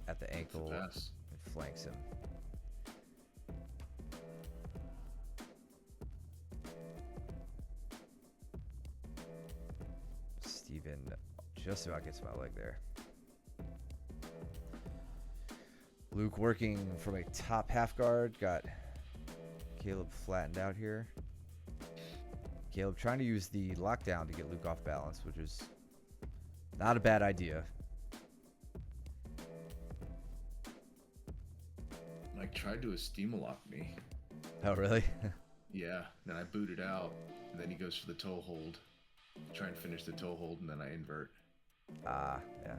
at the ankle and flanks him. Steven just about gets my leg there. Luke working from a top half guard. Got Caleb flattened out here. Caleb trying to use the lockdown to get Luke off balance, which is not a bad idea. Mike tried to steam lock me. Oh, really? Yeah. Then I booted out, and then he goes for the toe hold. Try and finish the toe hold, and then I invert. Ah, yeah.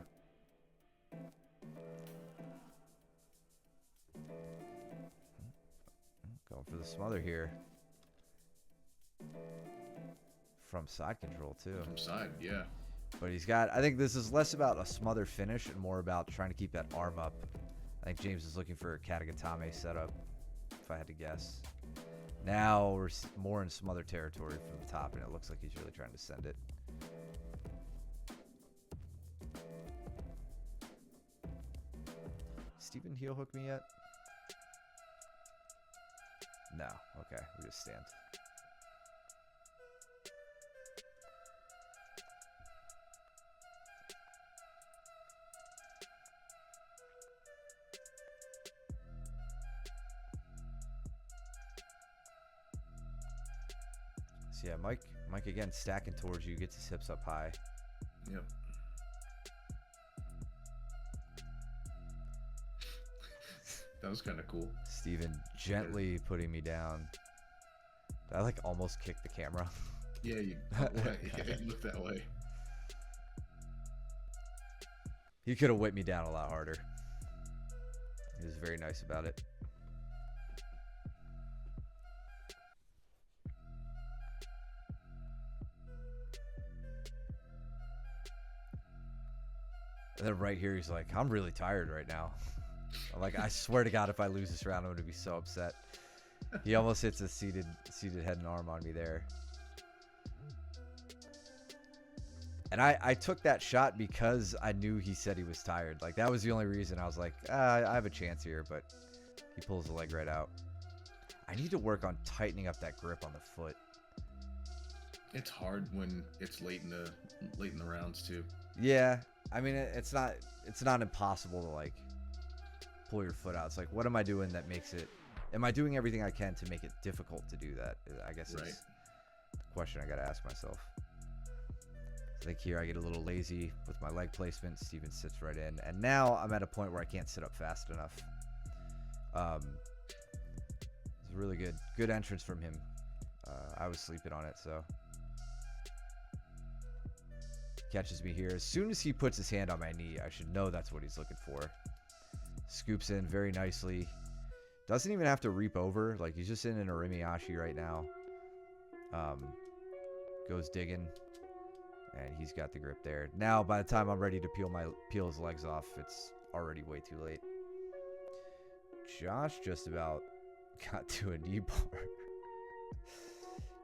Going for the smother here. From side control, too. From side, yeah. But he's got, I think this is less about a smother finish and more about trying to keep that arm up. I think James is looking for a Katagatame setup, if I had to guess. Now we're more in some other territory from the top, and it looks like he's really trying to send it. Steven heel hook me yet? No. Okay, we just stand. So yeah, Mike again stacking towards you, gets his hips up high. Yep. That was kind of cool. Steven gently putting me down. Did I like almost kick the camera? Yeah, you look that way. He could have whipped me down a lot harder. He was very nice about it. And then right here, he's like, I'm really tired right now. I'm like, I swear to God, if I lose this round, I'm going to be so upset. He almost hits a seated head and arm on me there. And I took that shot because I knew he said he was tired. Like, that was the only reason. I was like, I have a chance here, but he pulls the leg right out. I need to work on tightening up that grip on the foot. It's hard when it's late in the rounds too. Yeah, I mean, it's not impossible to like pull your foot out. It's like, what am I doing that makes it? Am I doing everything I can to make it difficult to do that? I guess Right. it's the question I got to ask myself. I think here I get a little lazy with my leg placement. Steven sits right in, and now I'm at a point where I can't sit up fast enough. It's really good entrance from him. I was sleeping on it, so catches me here. As soon as he puts his hand on my knee, I should know that's what he's looking for. Scoops in very nicely. Doesn't even have to reap over. Like, he's just in an Orimiashi right now. Goes digging. And he's got the grip there. Now, by the time I'm ready to peel his legs off, it's already way too late. Josh just about got to a knee bar.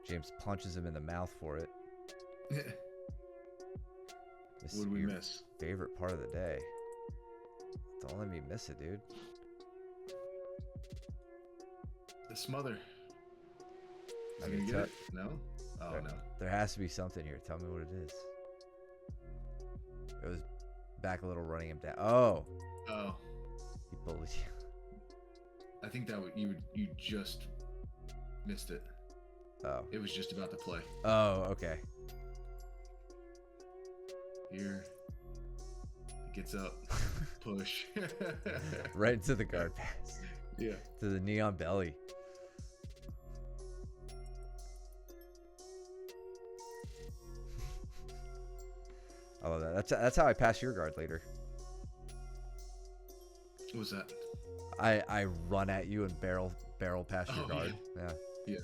James punches him in the mouth for it. This What did we your miss? favorite part of the day. Don't let me miss it, dude. The smother. I Is he mean, gonna get it? No? Oh, there, no. there has to be something here. Tell me what it is. It was back a little, running him down. Oh, Oh, he bullied you. I think that you just missed it. Oh. It was just about to play. Oh, okay. Here. He gets up. Push. Right into the guard pass. Yeah. To the knee on belly. I love that. That's how I pass your guard later. What was that? I run at you and barrel past your Oh, guard. Yeah. Yeah.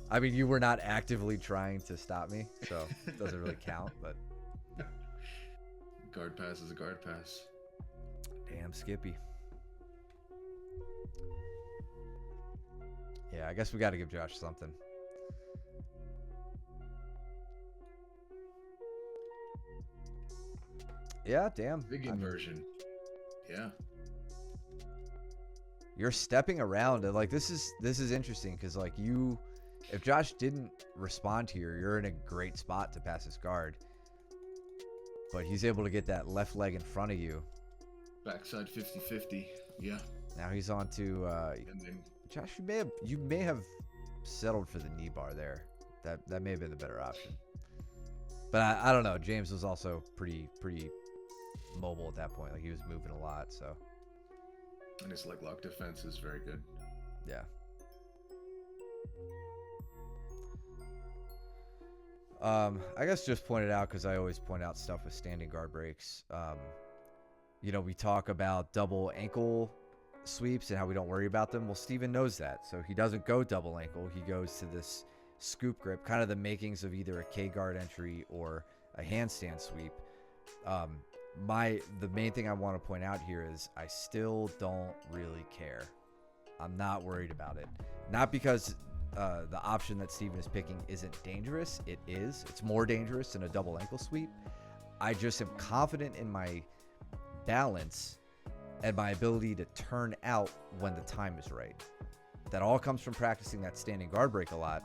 I mean, you were not actively trying to stop me, so it doesn't really count, but Guard pass is a guard pass. damn Skippy. Yeah, I guess we got to give Josh something. Yeah, damn. Big I mean, inversion. Yeah. you're stepping around, and like this is interesting because like if Josh didn't respond here, you're in a great spot to pass his guard. But he's able to get that left leg in front of you. Backside 50-50. Yeah. Now he's on to And then Josh. You may have settled for the knee bar there. That may have been the better option. But I don't know. James was also pretty mobile at that point. Like, he was moving a lot. So and his leg lock defense is very good. yeah. I guess just pointed out because I always point out stuff with standing guard breaks. We talk about double ankle sweeps and how we don't worry about them. Well, Steven knows that, so he doesn't go double ankle. He goes to this scoop grip, kind of the makings of either a K guard entry or a handstand sweep. the main thing I want to point out here is I still don't really care. I'm not worried about it. Not because the option that Steven is picking isn't dangerous. It is. It's more dangerous than a double ankle sweep. I just am confident in my balance and my ability to turn out when the time is right. That all comes from practicing that standing guard break a lot.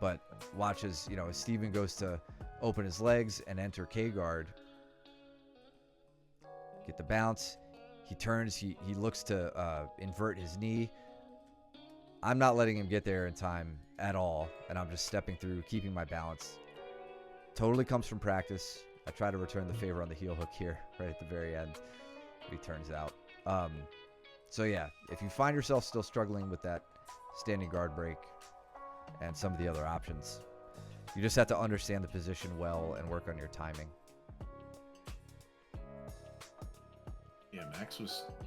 But watch as, as Steven goes to open his legs and enter K guard, get the bounce. He turns, he looks to invert his knee. I'm not letting him get there in time at all, and I'm just stepping through, keeping my balance. Totally comes from practice. I try to return the favor on the heel hook here, right at the very end. He turns out. So yeah, if you find yourself still struggling with that standing guard break and some of the other options, you just have to understand the position well and work on your timing. Yeah, Max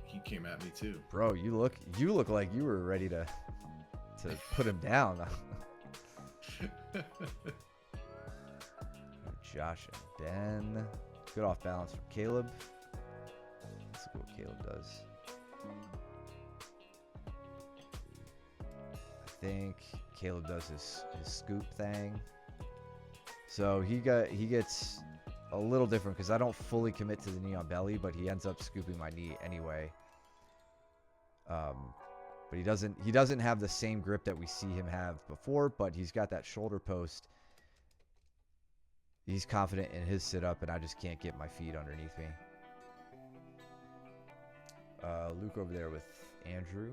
he came at me too. Bro, you look like you were ready to put him down. Josh and Ben. Good off balance from Caleb. Let's see what Caleb does. I think Caleb does his scoop thing. So he gets a little different because I don't fully commit to the knee on belly, but he ends up scooping my knee anyway. But he doesn't have the same grip that we see him have before, but he's got that shoulder post. He's confident in his sit-up, and I just can't get my feet underneath me. Luke over there with Andrew.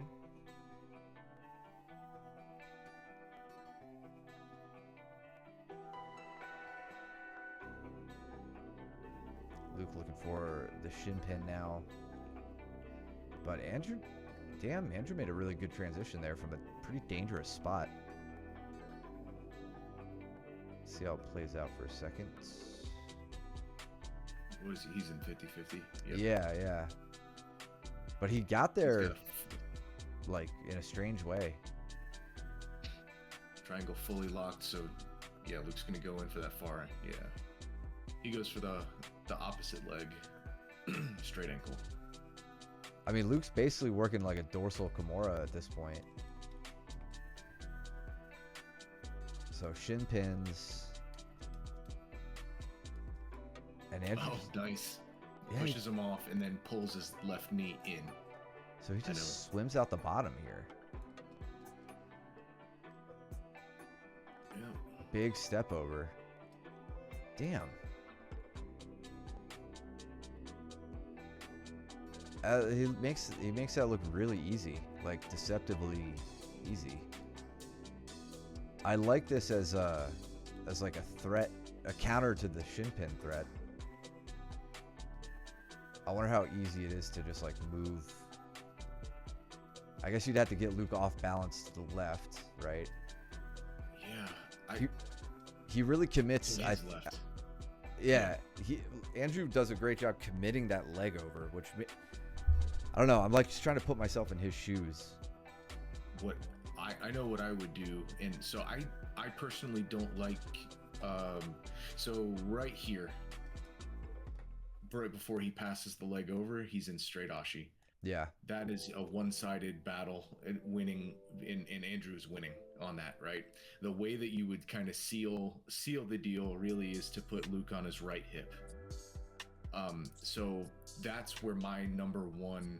Luke looking for the shin pin now. But Andrew made a really good transition there from a pretty dangerous spot. See how it plays out for a second. What is he? He's in 50-50. Yep. Yeah. But he got there like in a strange way. Triangle fully locked, so yeah, Luke's gonna go in for that far. Yeah. He goes for the opposite leg. Straight ankle. I mean, Luke's basically working like a dorsal Kimura at this point. So shin pins. And Andrew. Oh, nice. Yeah, Pushes him off and then pulls his left knee in. So he just swims out the bottom here. Yeah. Big step over. Damn. He makes that look really easy, like deceptively easy. I like this as like a threat, a counter to the shin pin threat. I wonder how easy it is to just like move. I guess you'd have to get Luke off balance to the left, right? Yeah. He really commits. Left. Yeah, Andrew does a great job committing that leg over, which I don't know. I'm like just trying to put myself in his shoes. What I know what I would do, and so I personally don't like. So right here, right before he passes the leg over, he's in straight ashi. Yeah. That is a one-sided battle, and winning, and Andrew's winning on that, right? The way that you would kind of seal the deal really is to put Luke on his right hip. So that's where my number one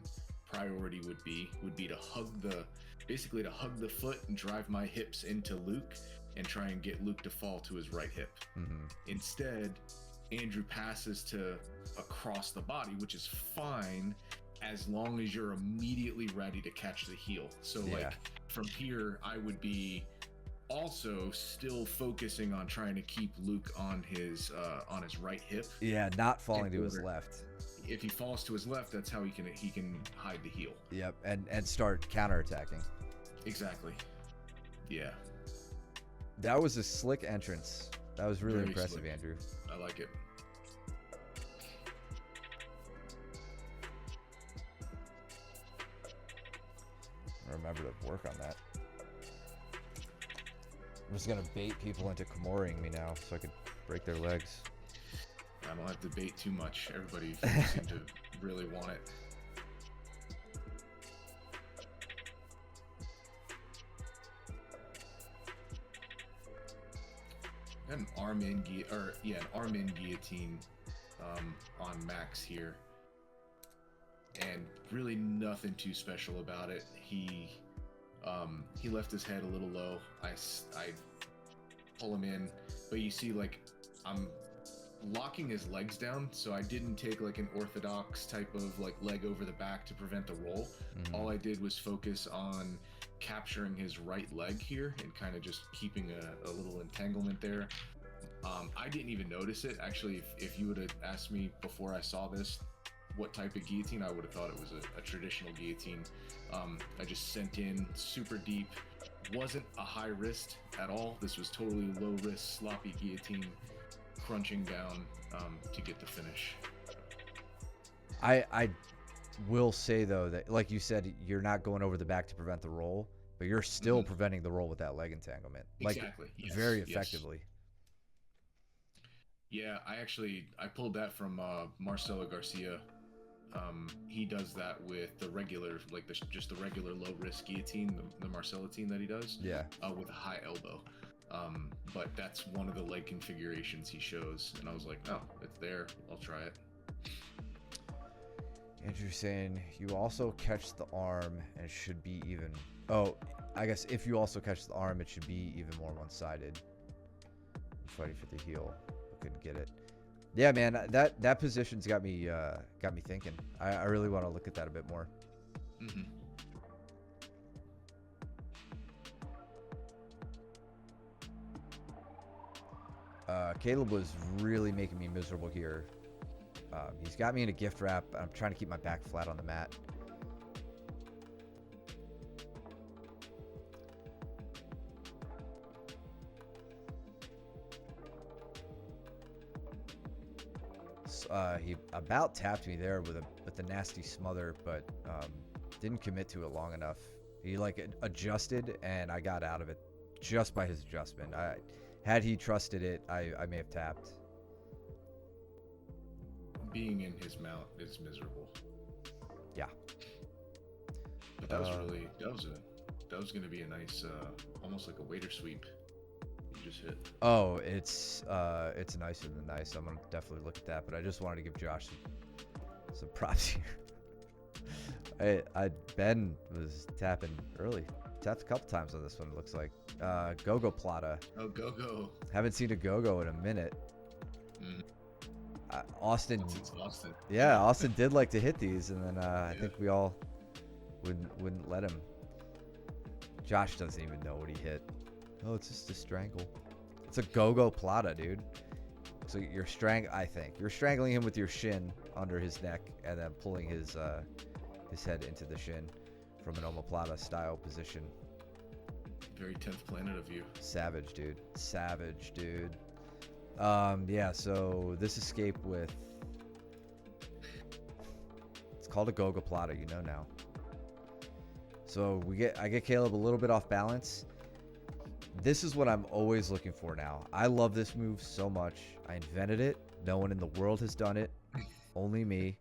priority would be to hug the foot and drive my hips into Luke and try and get Luke to fall to his right hip. Mm-hmm. Instead, Andrew passes to across the body, which is fine as long as you're immediately ready to catch the heel. So like from here, I would be also still focusing on trying to keep Luke on his right hip. Yeah, not falling to his left. If he falls to his left, that's how he can hide the heel. Yep, and start counterattacking. Exactly. Yeah. That was a slick entrance. That was really Very impressive, slick. Andrew. I like it. Remember to work on that. I'm just gonna bait people into Kimuring me now so I could break their legs. I don't have to debate too much. Everybody seemed to really want it. Got an arm-in guillotine on Max here, and really nothing too special about it. He left his head a little low. I pull him in, but you see, like, I'm locking his legs down, so I didn't take like an orthodox type of like leg over the back to prevent the roll. All I did was focus on capturing his right leg here and kind of just keeping a little entanglement there. I didn't even notice it. Actually, if you would have asked me before I saw this what type of guillotine, I would have thought it was a traditional guillotine. I just sent in super deep. Wasn't a high wrist at all. This was totally low risk, sloppy guillotine, crunching down to get the finish. I will say though that, like you said, you're not going over the back to prevent the roll, but you're still preventing the roll with that leg entanglement, like Exactly. Yes, very yes. effectively. Yeah, I pulled that from Marcelo Garcia. He does that with the regular, like just the regular low risk guillotine, the Marcelotine that he does. Yeah. With a high elbow. But that's one of the leg configurations he shows, and I was like, oh, it's there. I'll try it. Andrew saying you also catch the arm and it should be even. Oh, I guess if you also catch the arm, it should be even more one-sided. Fighting for the heel. Couldn't get it. Yeah, man, that position's got me thinking. I really want to look at that a bit more. Caleb was really making me miserable here. He's got me in a gift wrap. I'm trying to keep my back flat on the mat. He about tapped me there with a nasty smother, but didn't commit to it long enough. He like adjusted, and I got out of it just by his adjustment. Had he trusted it, I may have tapped. Being in his mount is miserable. Yeah. But that was going to be a nice, almost like a waiter sweep. You just hit. Oh, it's nicer than nice. I'm gonna definitely look at that, but I just wanted to give Josh some props here. Ben was tapping early. Tapped a couple times on this one. It looks like Gogo Plata. Oh, Gogo. Haven't seen a Gogo in a minute. Austin. Since Austin. Yeah, Austin did like to hit these, and then I think we all wouldn't let him. Josh doesn't even know what he hit. Oh, it's just a strangle. It's a Gogo Plata, dude. So you're strangling him with your shin under his neck, and then pulling his head into the shin from an omoplata style position. Very 10th planet of you. Savage, dude. Savage, dude. Yeah, so this escape with... It's called a Gogo Plata, you know now. So I get Caleb a little bit off balance. This is what I'm always looking for now. I love this move so much. I invented it. No one in the world has done it. Only me.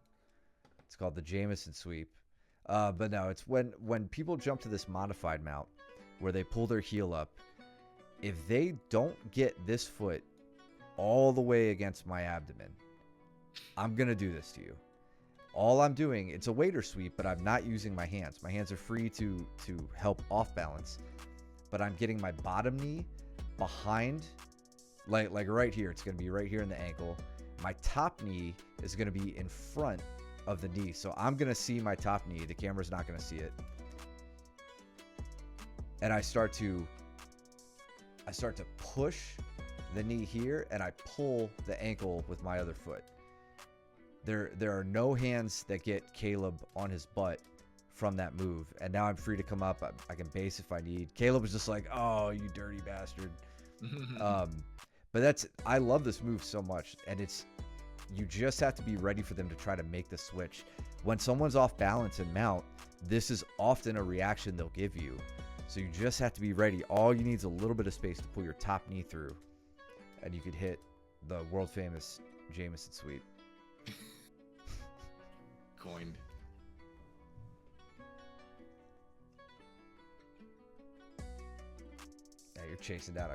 It's called the Jameson sweep. But no, it's when people jump to this modified mount where they pull their heel up. If they don't get this foot all the way against my abdomen, I'm going to do this to you. All I'm doing, it's a waiter sweep, but I'm not using my hands. My hands are free to help off balance. But I'm getting my bottom knee behind, like right here. It's going to be right here in the ankle. My top knee is going to be in front of the knee. So I'm going to see my top knee. The camera's not going to see it. And I start to push the knee here, and I pull the ankle with my other foot. There are no hands that get Caleb on his butt from that move, and now I'm free to come up. I can base if I need. Caleb was just like, oh, you dirty bastard. But I love this move so much, and you just have to be ready for them to try to make the switch. When someone's off balance and mount, this is often a reaction they'll give you. So you just have to be ready. All you need is a little bit of space to pull your top knee through, and you could hit the world famous Jameson sweep. Coined. Yeah, you're chasing down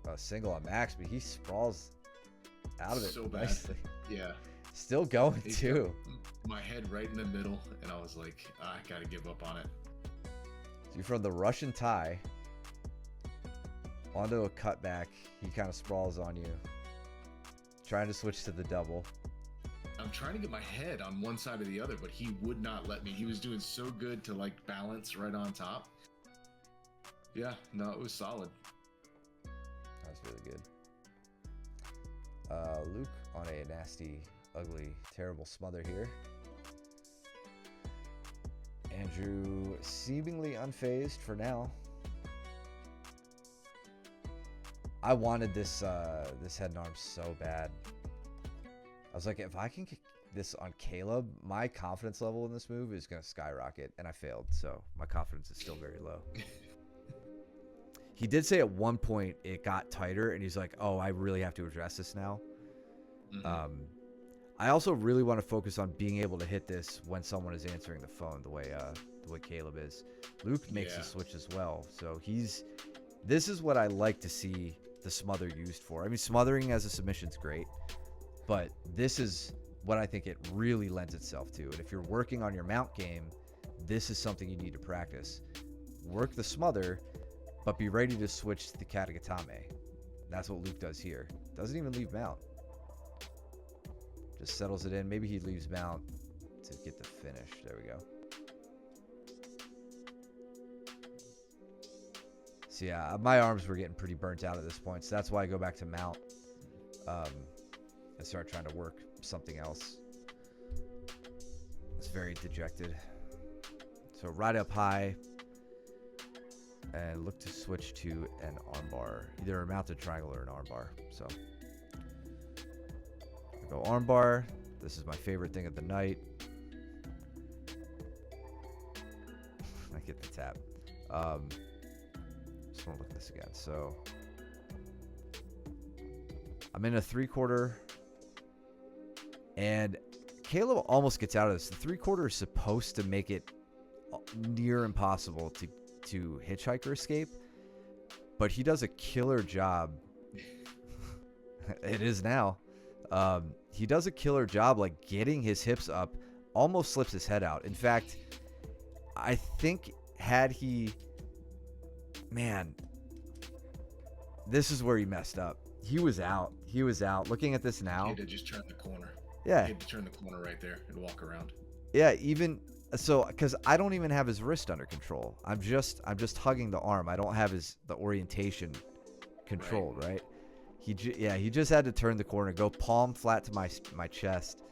a single on Max, but he sprawls out of it So bad. nicely. Yeah. Still going He too. got my head right in the middle, and I was like, I gotta give up on it. So you're from the Russian tie onto a cutback. He kind of sprawls on you. Trying to switch to the double. I'm trying to get my head on one side or the other, but he would not let me. He was doing so good to like balance right on top. Yeah, no, it was solid. That was really good. Luke on a nasty, ugly, terrible smother here. Andrew seemingly unfazed for now. I wanted this this head and arm so bad. I was like, if I can get this on Caleb, my confidence level in this move is going to skyrocket, and I failed, so my confidence is still very low. He did say at one point it got tighter, and he's like, oh, I really have to address this now. Mm-hmm. I also really want to focus on being able to hit this when someone is answering the phone the way Caleb is. Luke makes the switch as well, so this is what I like to see the smother used for. I mean, smothering as a submission is great, but this is what I think it really lends itself to. And if you're working on your mount game, this is something you need to practice. Work the smother, but be ready to switch to the Katagatame. That's what Luke does here. Doesn't even leave mount. Just settles it in. Maybe he leaves mount to get the finish. There we go. So yeah, my arms were getting pretty burnt out at this point, so that's why I go back to mount and start trying to work something else. It's very dejected. So right up high and look to switch to an armbar, either a mounted triangle or an armbar. So I go armbar. This is my favorite thing of the night. I get the tap. Just want to look at this again. So I'm in a 3/4, and Caleb almost gets out of this. The 3/4 is supposed to make it near impossible to hitchhiker escape, but he does a killer job. It is now. He does a killer job, like getting his hips up, almost slips his head out. In fact, I think had he, man, this is where he messed up. He was out. He was out. Looking at this now. He had to just turn the corner. Yeah. He had to turn the corner right there and walk around. Yeah, even so, because I don't even have his wrist under control. I'm just hugging the arm. I don't have the orientation controlled, right? He just had to turn the corner, go palm flat to my chest.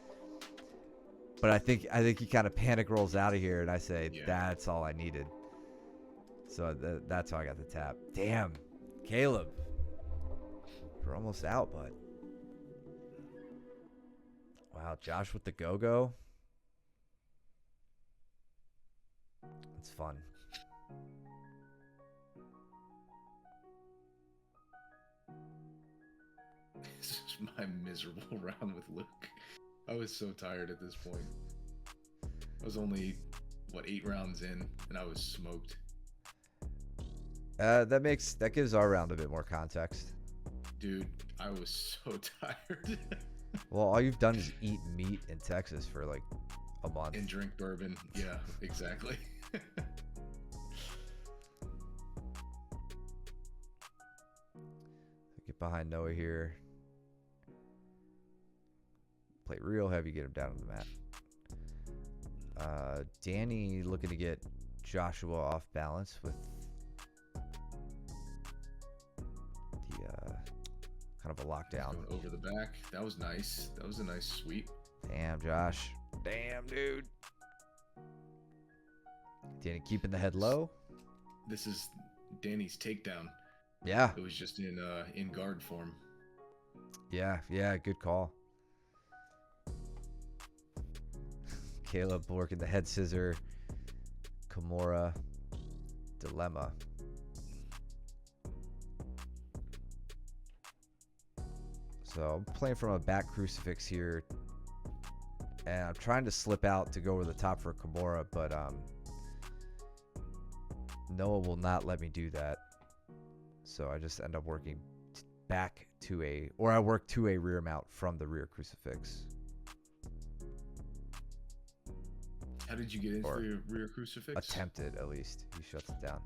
But I think he kind of panic rolls out of here, and I say that's all I needed. So that's how I got the tap. Damn, Caleb, we're almost out, bud. Wow, Josh with the go-go. It's fun. This is my miserable round with Luke. I was so tired at this point. I was only, 8 rounds in, and I was smoked. That gives our round a bit more context. Dude, I was so tired. Well, all you've done is eat meat in Texas for like a month. And drink bourbon. Yeah, exactly. Get behind Noah here. Play real heavy, get him down on the mat. Danny looking to get Joshua off balance with the kind of a lockdown. Going over the back. That was nice. That was a nice sweep. Damn, Josh. Damn, dude. Danny keeping the head low. This is Danny's takedown. Yeah. It was just in guard form. Yeah, good call. Caleb working the head scissor. Kimura dilemma. So I'm playing from a back crucifix here, and I'm trying to slip out to go over the top for Kimura, but Noah will not let me do that. So I just end up working back to I work to a rear mount from the rear crucifix. How did you get into the rear crucifix? Attempted, at least. He shuts it down.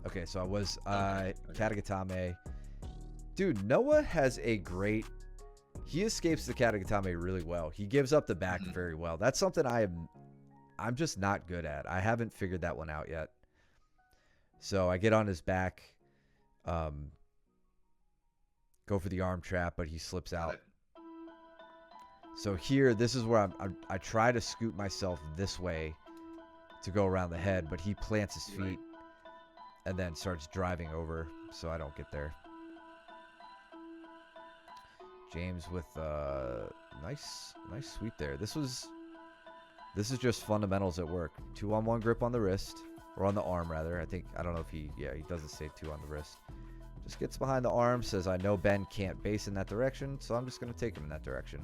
Okay, so I was Katagatame. Dude, Noah has a great... He escapes the Katagatame really well. He gives up the back very well. That's something I'm just not good at. I haven't figured that one out yet. So I get on his back, go for the arm trap, but he slips out. So here, this is where I try to scoot myself this way to go around the head, but he plants his feet and then starts driving over, so I don't get there. James with nice sweep there. This is just fundamentals at work. 2-on-1 grip on the wrist, or on the arm rather. I don't know if he doesn't say 2 on the wrist. Just gets behind the arm, says I know Ben can't base in that direction, so I'm just gonna take him in that direction.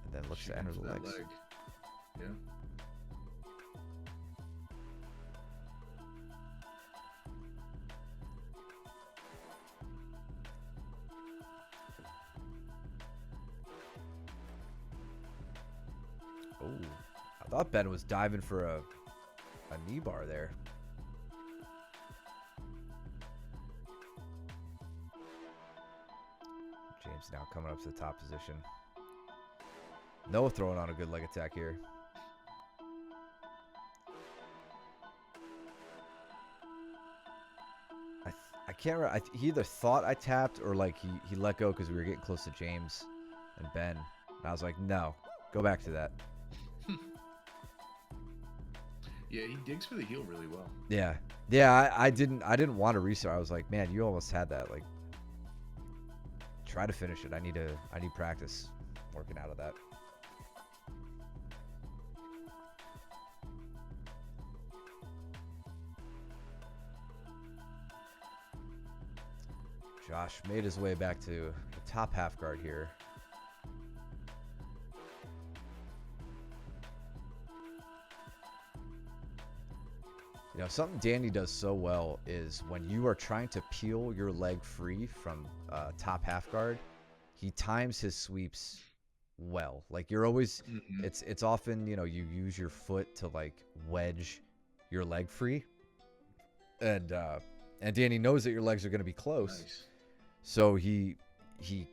And then looks to enter the legs. Yeah. Oh, I thought Ben was diving for a knee bar there. James now coming up to the top position. Noah throwing on a good leg attack here. I can't remember. He either thought I tapped or like he let go because we were getting close to James and Ben. And I was like, no, go back to that. Yeah, he digs for the heel really well. Yeah. I didn't want to restart. I was like, man, you almost had that. Like, try to finish it. I need practice working out of that. Josh made his way back to the top half guard here. You know, something Danny does so well is when you are trying to peel your leg free from top half guard, he times his sweeps well. Like you're always, it's often, you know, you use your foot to like wedge your leg free, and Danny knows that your legs are going to be close, Nice. so he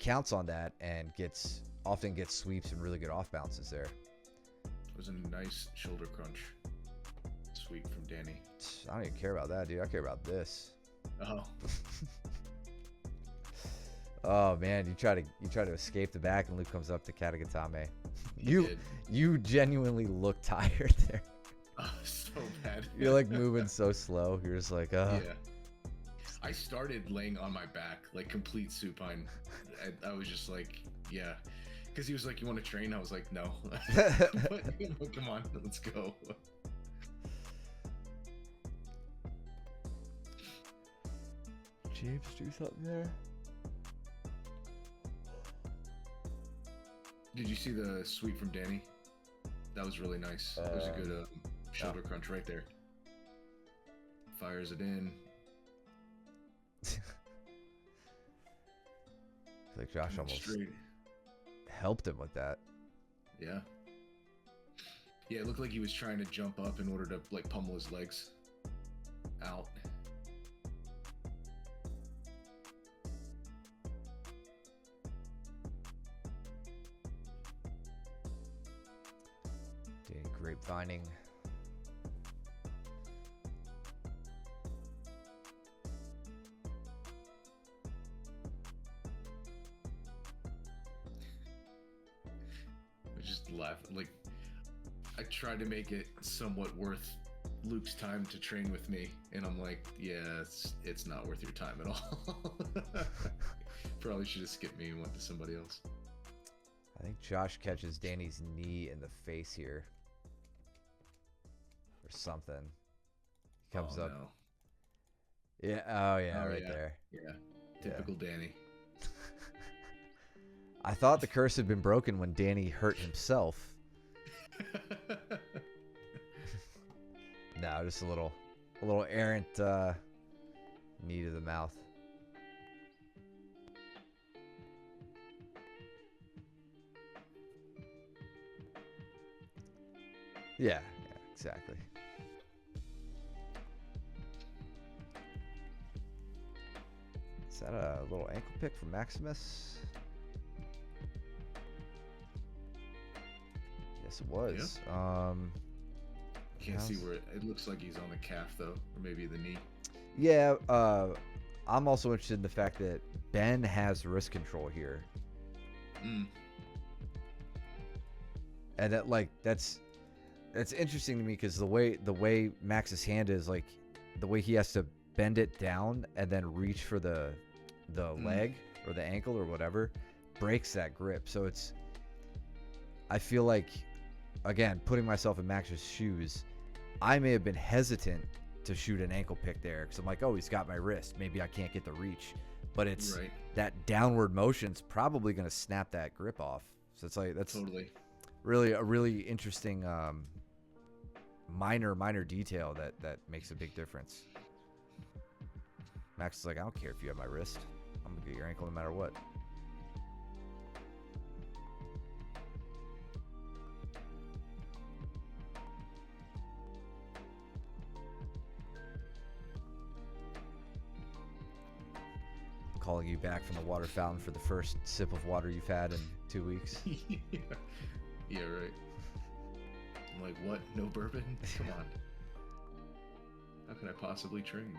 counts on that and often gets sweeps and really good off bounces there. It was a nice shoulder crunch sweep from Danny. I don't even care about that, dude. I care about this. Oh. Oh man, you try to escape the back, and Luke comes up to Katagatame. He did. You genuinely look tired there. Oh, so bad. You're like moving so slow. You're just like, Yeah. I started laying on my back, like complete supine. I was just like, yeah. Because he was like, you want to train? I was like, no. Come on, let's go. James, do something there. Did you see the sweep from Danny? That was really nice. It was a good shoulder crunch right there. Fires it in. Like Josh almost Straight. helped him with that. Yeah. Yeah, it looked like he was trying to jump up in order to like pummel his legs out. Doing grapevining. I just laugh. Like, I tried to make it somewhat worth Luke's time to train with me, and I'm like, yeah, it's not worth your time at all. Probably should have skipped me and went to somebody else. I think Josh catches Danny's knee in the face here. Or something. He comes up. No. Yeah. Oh yeah, Oh right yeah, there. yeah. Yeah. Typical Danny. I thought the curse had been broken when Danny hurt himself. No, just a little errant knee to the mouth. Yeah, yeah, exactly. Is that a little ankle pick from Maximus? Yes, it Yeah. was. Can't see how's- where it looks like he's on the calf though, or maybe the knee. Yeah, I'm also interested in the fact that Ben has wrist control here, Mm. and that's interesting to me because the way Max's hand is, like, the way he has to bend it down and then reach for the leg or the ankle or whatever breaks that grip. So I feel like, again, putting myself in Max's shoes, I may have been hesitant to shoot an ankle pick there because I'm like, oh, he's got my wrist. Maybe I can't get the reach. But it's Right. that downward motion's probably going to snap that grip off. So it's like, that's Totally. really a really interesting minor detail that makes a big difference. Max is like, I don't care if you have my wrist. I'm going to get your ankle no matter what. Calling you back from the water fountain for the first sip of water you've had in 2 weeks. Yeah. Yeah, right. I'm like, what? No bourbon? Come on. How can I possibly train?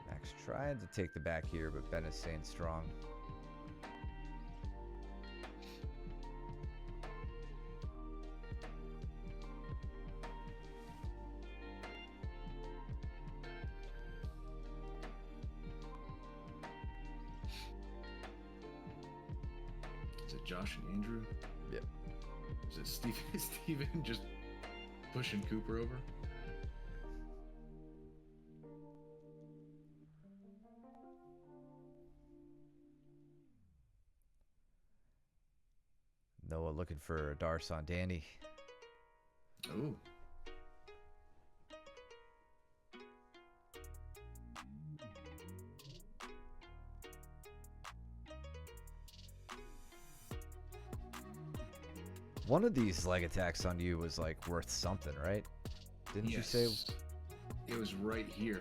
Max trying to take the back here, but Ben is staying strong. Is it Josh and Andrew? Yep. Is it Steven just pushing Cooper over? Noah looking for a Darce on Danny. Oh. One of these leg attacks on you was like worth something, right? Didn't you say? It was right here.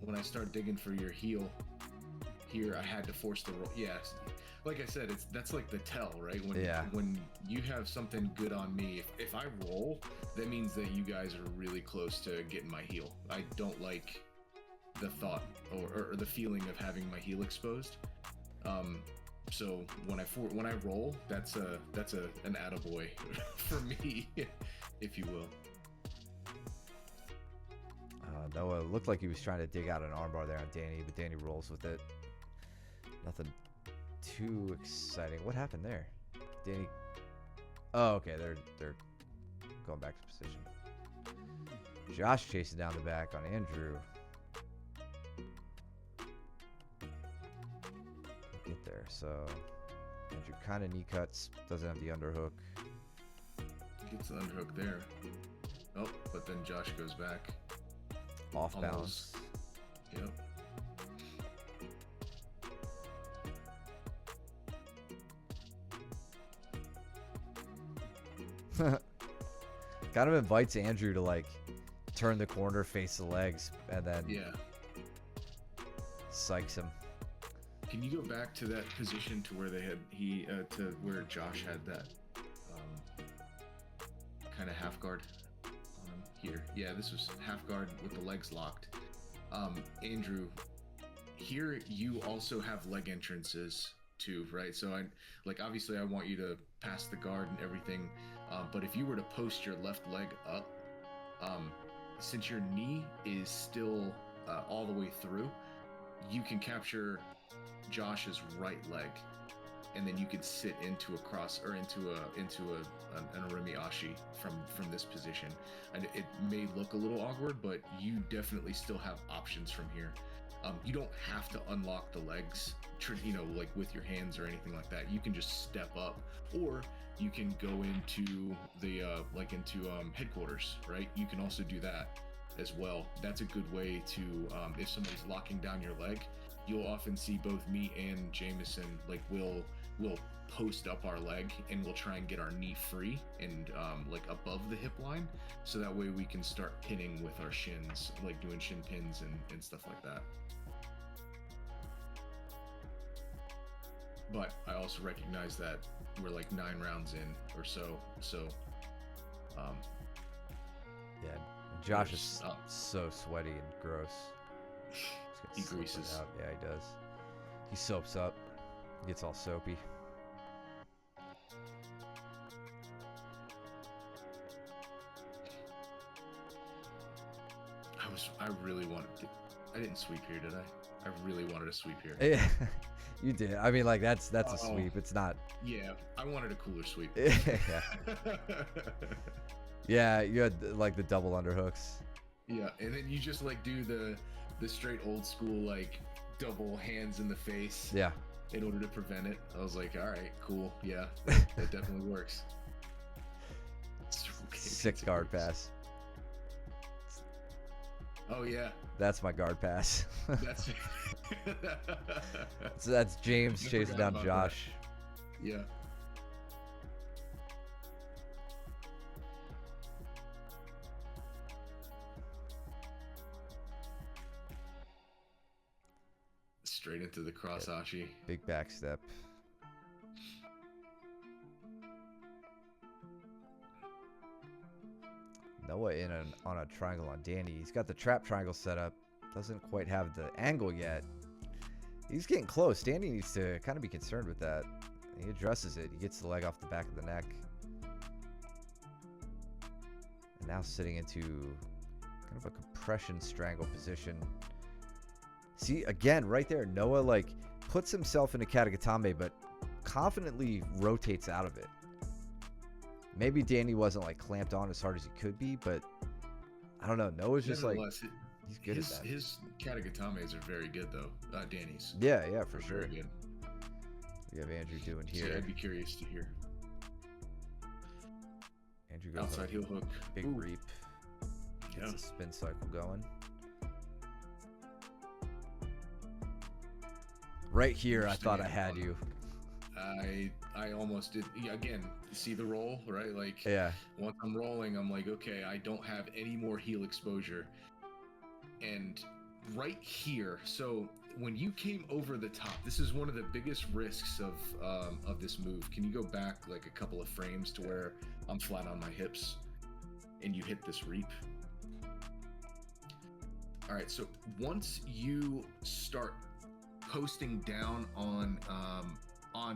When I start digging for your heel, here I had to force the roll. Yes, like I said, that's like the tell, right? When you have something good on me, if I roll, that means that you guys are really close to getting my heel. I don't like the thought or the feeling of having my heel exposed. So when I roll, that's an attaboy for me, if you will. Noah looked like he was trying to dig out an armbar there on Danny, but Danny rolls with it. Nothing too exciting. What happened there? Danny. Oh, okay. They're going back to position. Josh chasing down the back on Andrew. Get there. So Andrew kind of knee cuts. Doesn't have the underhook. Gets the underhook there. Oh, but then Josh goes back. Off Almost. balance. Yep. Kind of invites Andrew to like turn the corner, face the legs, and then psychs him. Can you go back to that position to where to where Josh had that kind of half guard on him here? Yeah, this was half guard with the legs locked. Andrew, here you also have leg entrances too, right? So obviously I want you to pass the guard and everything, but if you were to post your left leg up, since your knee is still all the way through, you can capture Josh's right leg, and then you can sit into a cross or into an Orimi Ashi from this position. And it may look a little awkward, but you definitely still have options from here. You don't have to unlock the legs, like with your hands or anything like that. You can just step up, or you can go into the headquarters, right? You can also do that as well. That's a good way to, if somebody's locking down your leg, you'll often see both me and Jameson, like we'll post up our leg and we'll try and get our knee free and like above the hip line, so that way we can start pinning with our shins, like doing shin pins and stuff like that. But I also recognize that we're like 9 rounds in or so, Yeah, Josh is so sweaty and gross. He greases out. Yeah, he does. He soaps up, gets all soapy. I really wanted to. I didn't sweep here, did I? I really wanted to sweep here. Yeah, you did. I mean, like that's a sweep. It's not. Yeah, I wanted a cooler sweep. Yeah. Yeah, you had like the double underhooks. Yeah, and then you just like do the straight old school like double hands in the face. Yeah. In order to prevent it. I was like, all right, cool. Yeah, that definitely works. Sick guard pass. Oh yeah. That's my guard pass. That's So that's James chasing down Josh. That. Yeah. Straight into the cross Ashi. Big back step. Noah in on a triangle on Danny. He's got the trap triangle set up. Doesn't quite have the angle yet. He's getting close. Danny needs to kind of be concerned with that. He addresses it. He gets the leg off the back of the neck. And now sitting into kind of a compression strangle position. See, again, right there, Noah like puts himself in a katagatame, but confidently rotates out of it. Maybe Danny wasn't like clamped on as hard as he could be, but I don't know. Noah's just like, he's good at that. His katagatames are very good though. Danny's. Yeah, for sure. Very good. We have Andrew doing here. So I'd be curious to hear. Andrew goes outside heel hook. Big Ooh. reap. Gets a spin cycle going. Right here, I thought I had you. I almost did. Again, see the roll, right? Like, yeah. Once I'm rolling, I'm like, okay, I don't have any more heel exposure. And right here, so when you came over the top, this is one of the biggest risks of this move. Can you go back like a couple of frames to where I'm flat on my hips and you hit this reap? All right, so once you start posting down on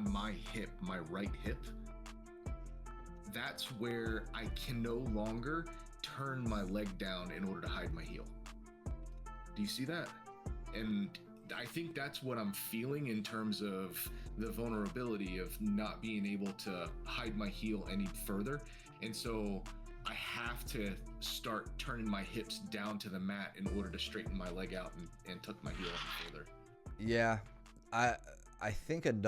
my hip, my right hip, that's where I can no longer turn my leg down in order to hide my heel. Do you see that? And I think that's what I'm feeling in terms of the vulnerability of not being able to hide my heel any further. And so I have to start turning my hips down to the mat in order to straighten my leg out and tuck my heel in further. Yeah, I think an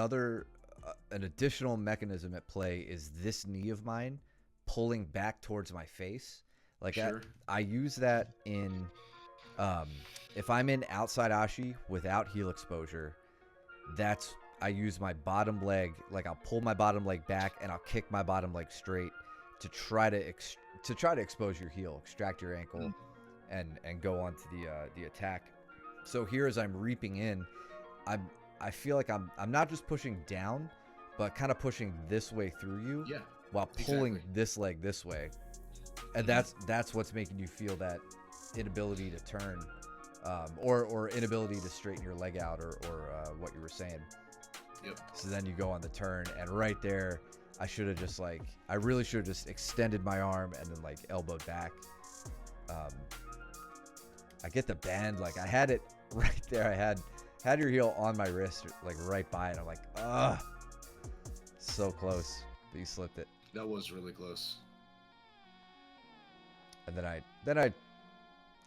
additional mechanism at play is this knee of mine pulling back towards my face. Like sure. I use that in if I'm in outside Ashi without heel exposure, I use my bottom leg, like I'll pull my bottom leg back and I'll kick my bottom leg straight to try to expose your heel, extract your ankle, and go on to the attack. So here as I'm reaping in, I feel like I'm not just pushing down, but kind of pushing this way through you, while pulling this leg this way, and that's what's making you feel that inability to turn, or inability to straighten your leg out, or what you were saying. Yep. So then you go on the turn, and right there, I really should have just extended my arm and then like elbowed back. I get the bend, like I had it right there. I had had your heel on my wrist, like right by it. I'm like, ugh, so close, but you slipped it. That was really close. And then I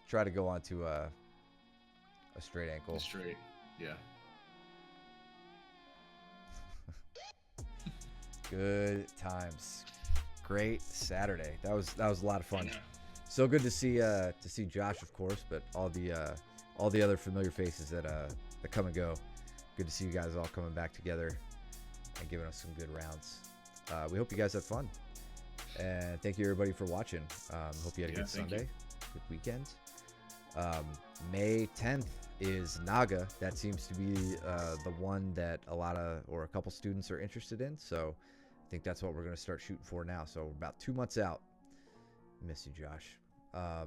try to go onto a straight ankle. Straight, yeah. Good times. Great Saturday. That was a lot of fun. So good to see Josh, of course, but all the other familiar faces that come and go. Good to see you guys all coming back together and giving us some good rounds. We hope you guys had fun, and thank you everybody for watching. Hope you had a good Sunday, good weekend. May 10th is Naga. That seems to be the one that a couple students are interested in. So I think that's what we're going to start shooting for now. So we're about 2 months out. Miss you, Josh. Why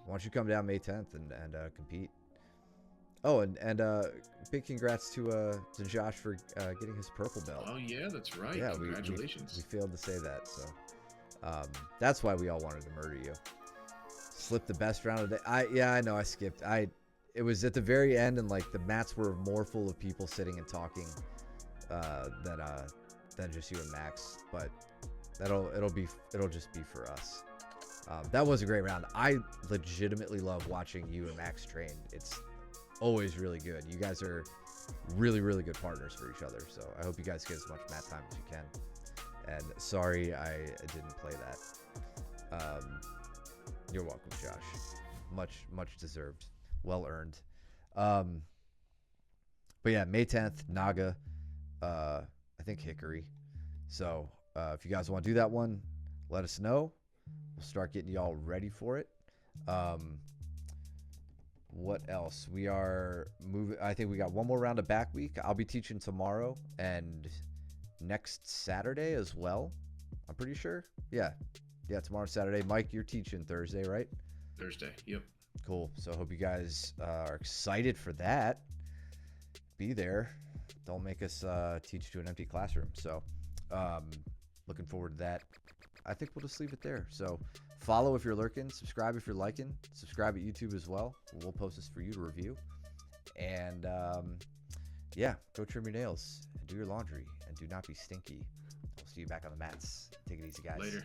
don't you come down May 10th and compete? Oh, and big congrats to Josh for getting his purple belt. Oh yeah, that's right. Yeah, congratulations. We failed to say that, so that's why we all wanted to murder you. Slipped the best round of the day. I know I skipped. It was at the very end, and like the mats were more full of people sitting and talking than just you and Max. But it'll just be for us. That was a great round. I legitimately love watching you and Max train. It's always really good. You guys are really, really good partners for each other. So I hope you guys get as much mat time as you can. And sorry I didn't play that. You're welcome, Josh. Much deserved. Well earned. But yeah, May 10th, Naga. I think Hickory. So if you guys want to do that one, let us know. We'll start getting y'all ready for it. What else? We are moving. I think we got one more round of back week. I'll be teaching tomorrow and next Saturday as well. I'm pretty sure. Yeah, tomorrow Saturday. Mike, you're teaching Thursday, right? Thursday. Yep. Cool. So hope you guys are excited for that. Be there. Don't make us teach to an empty classroom. So looking forward to that. I think we'll just leave it there. So follow if you're lurking, subscribe if you're liking, subscribe at YouTube as well. We'll post this for you to review. And yeah, go trim your nails and do your laundry and do not be stinky. We'll see you back on the mats. Take it easy, guys. Later.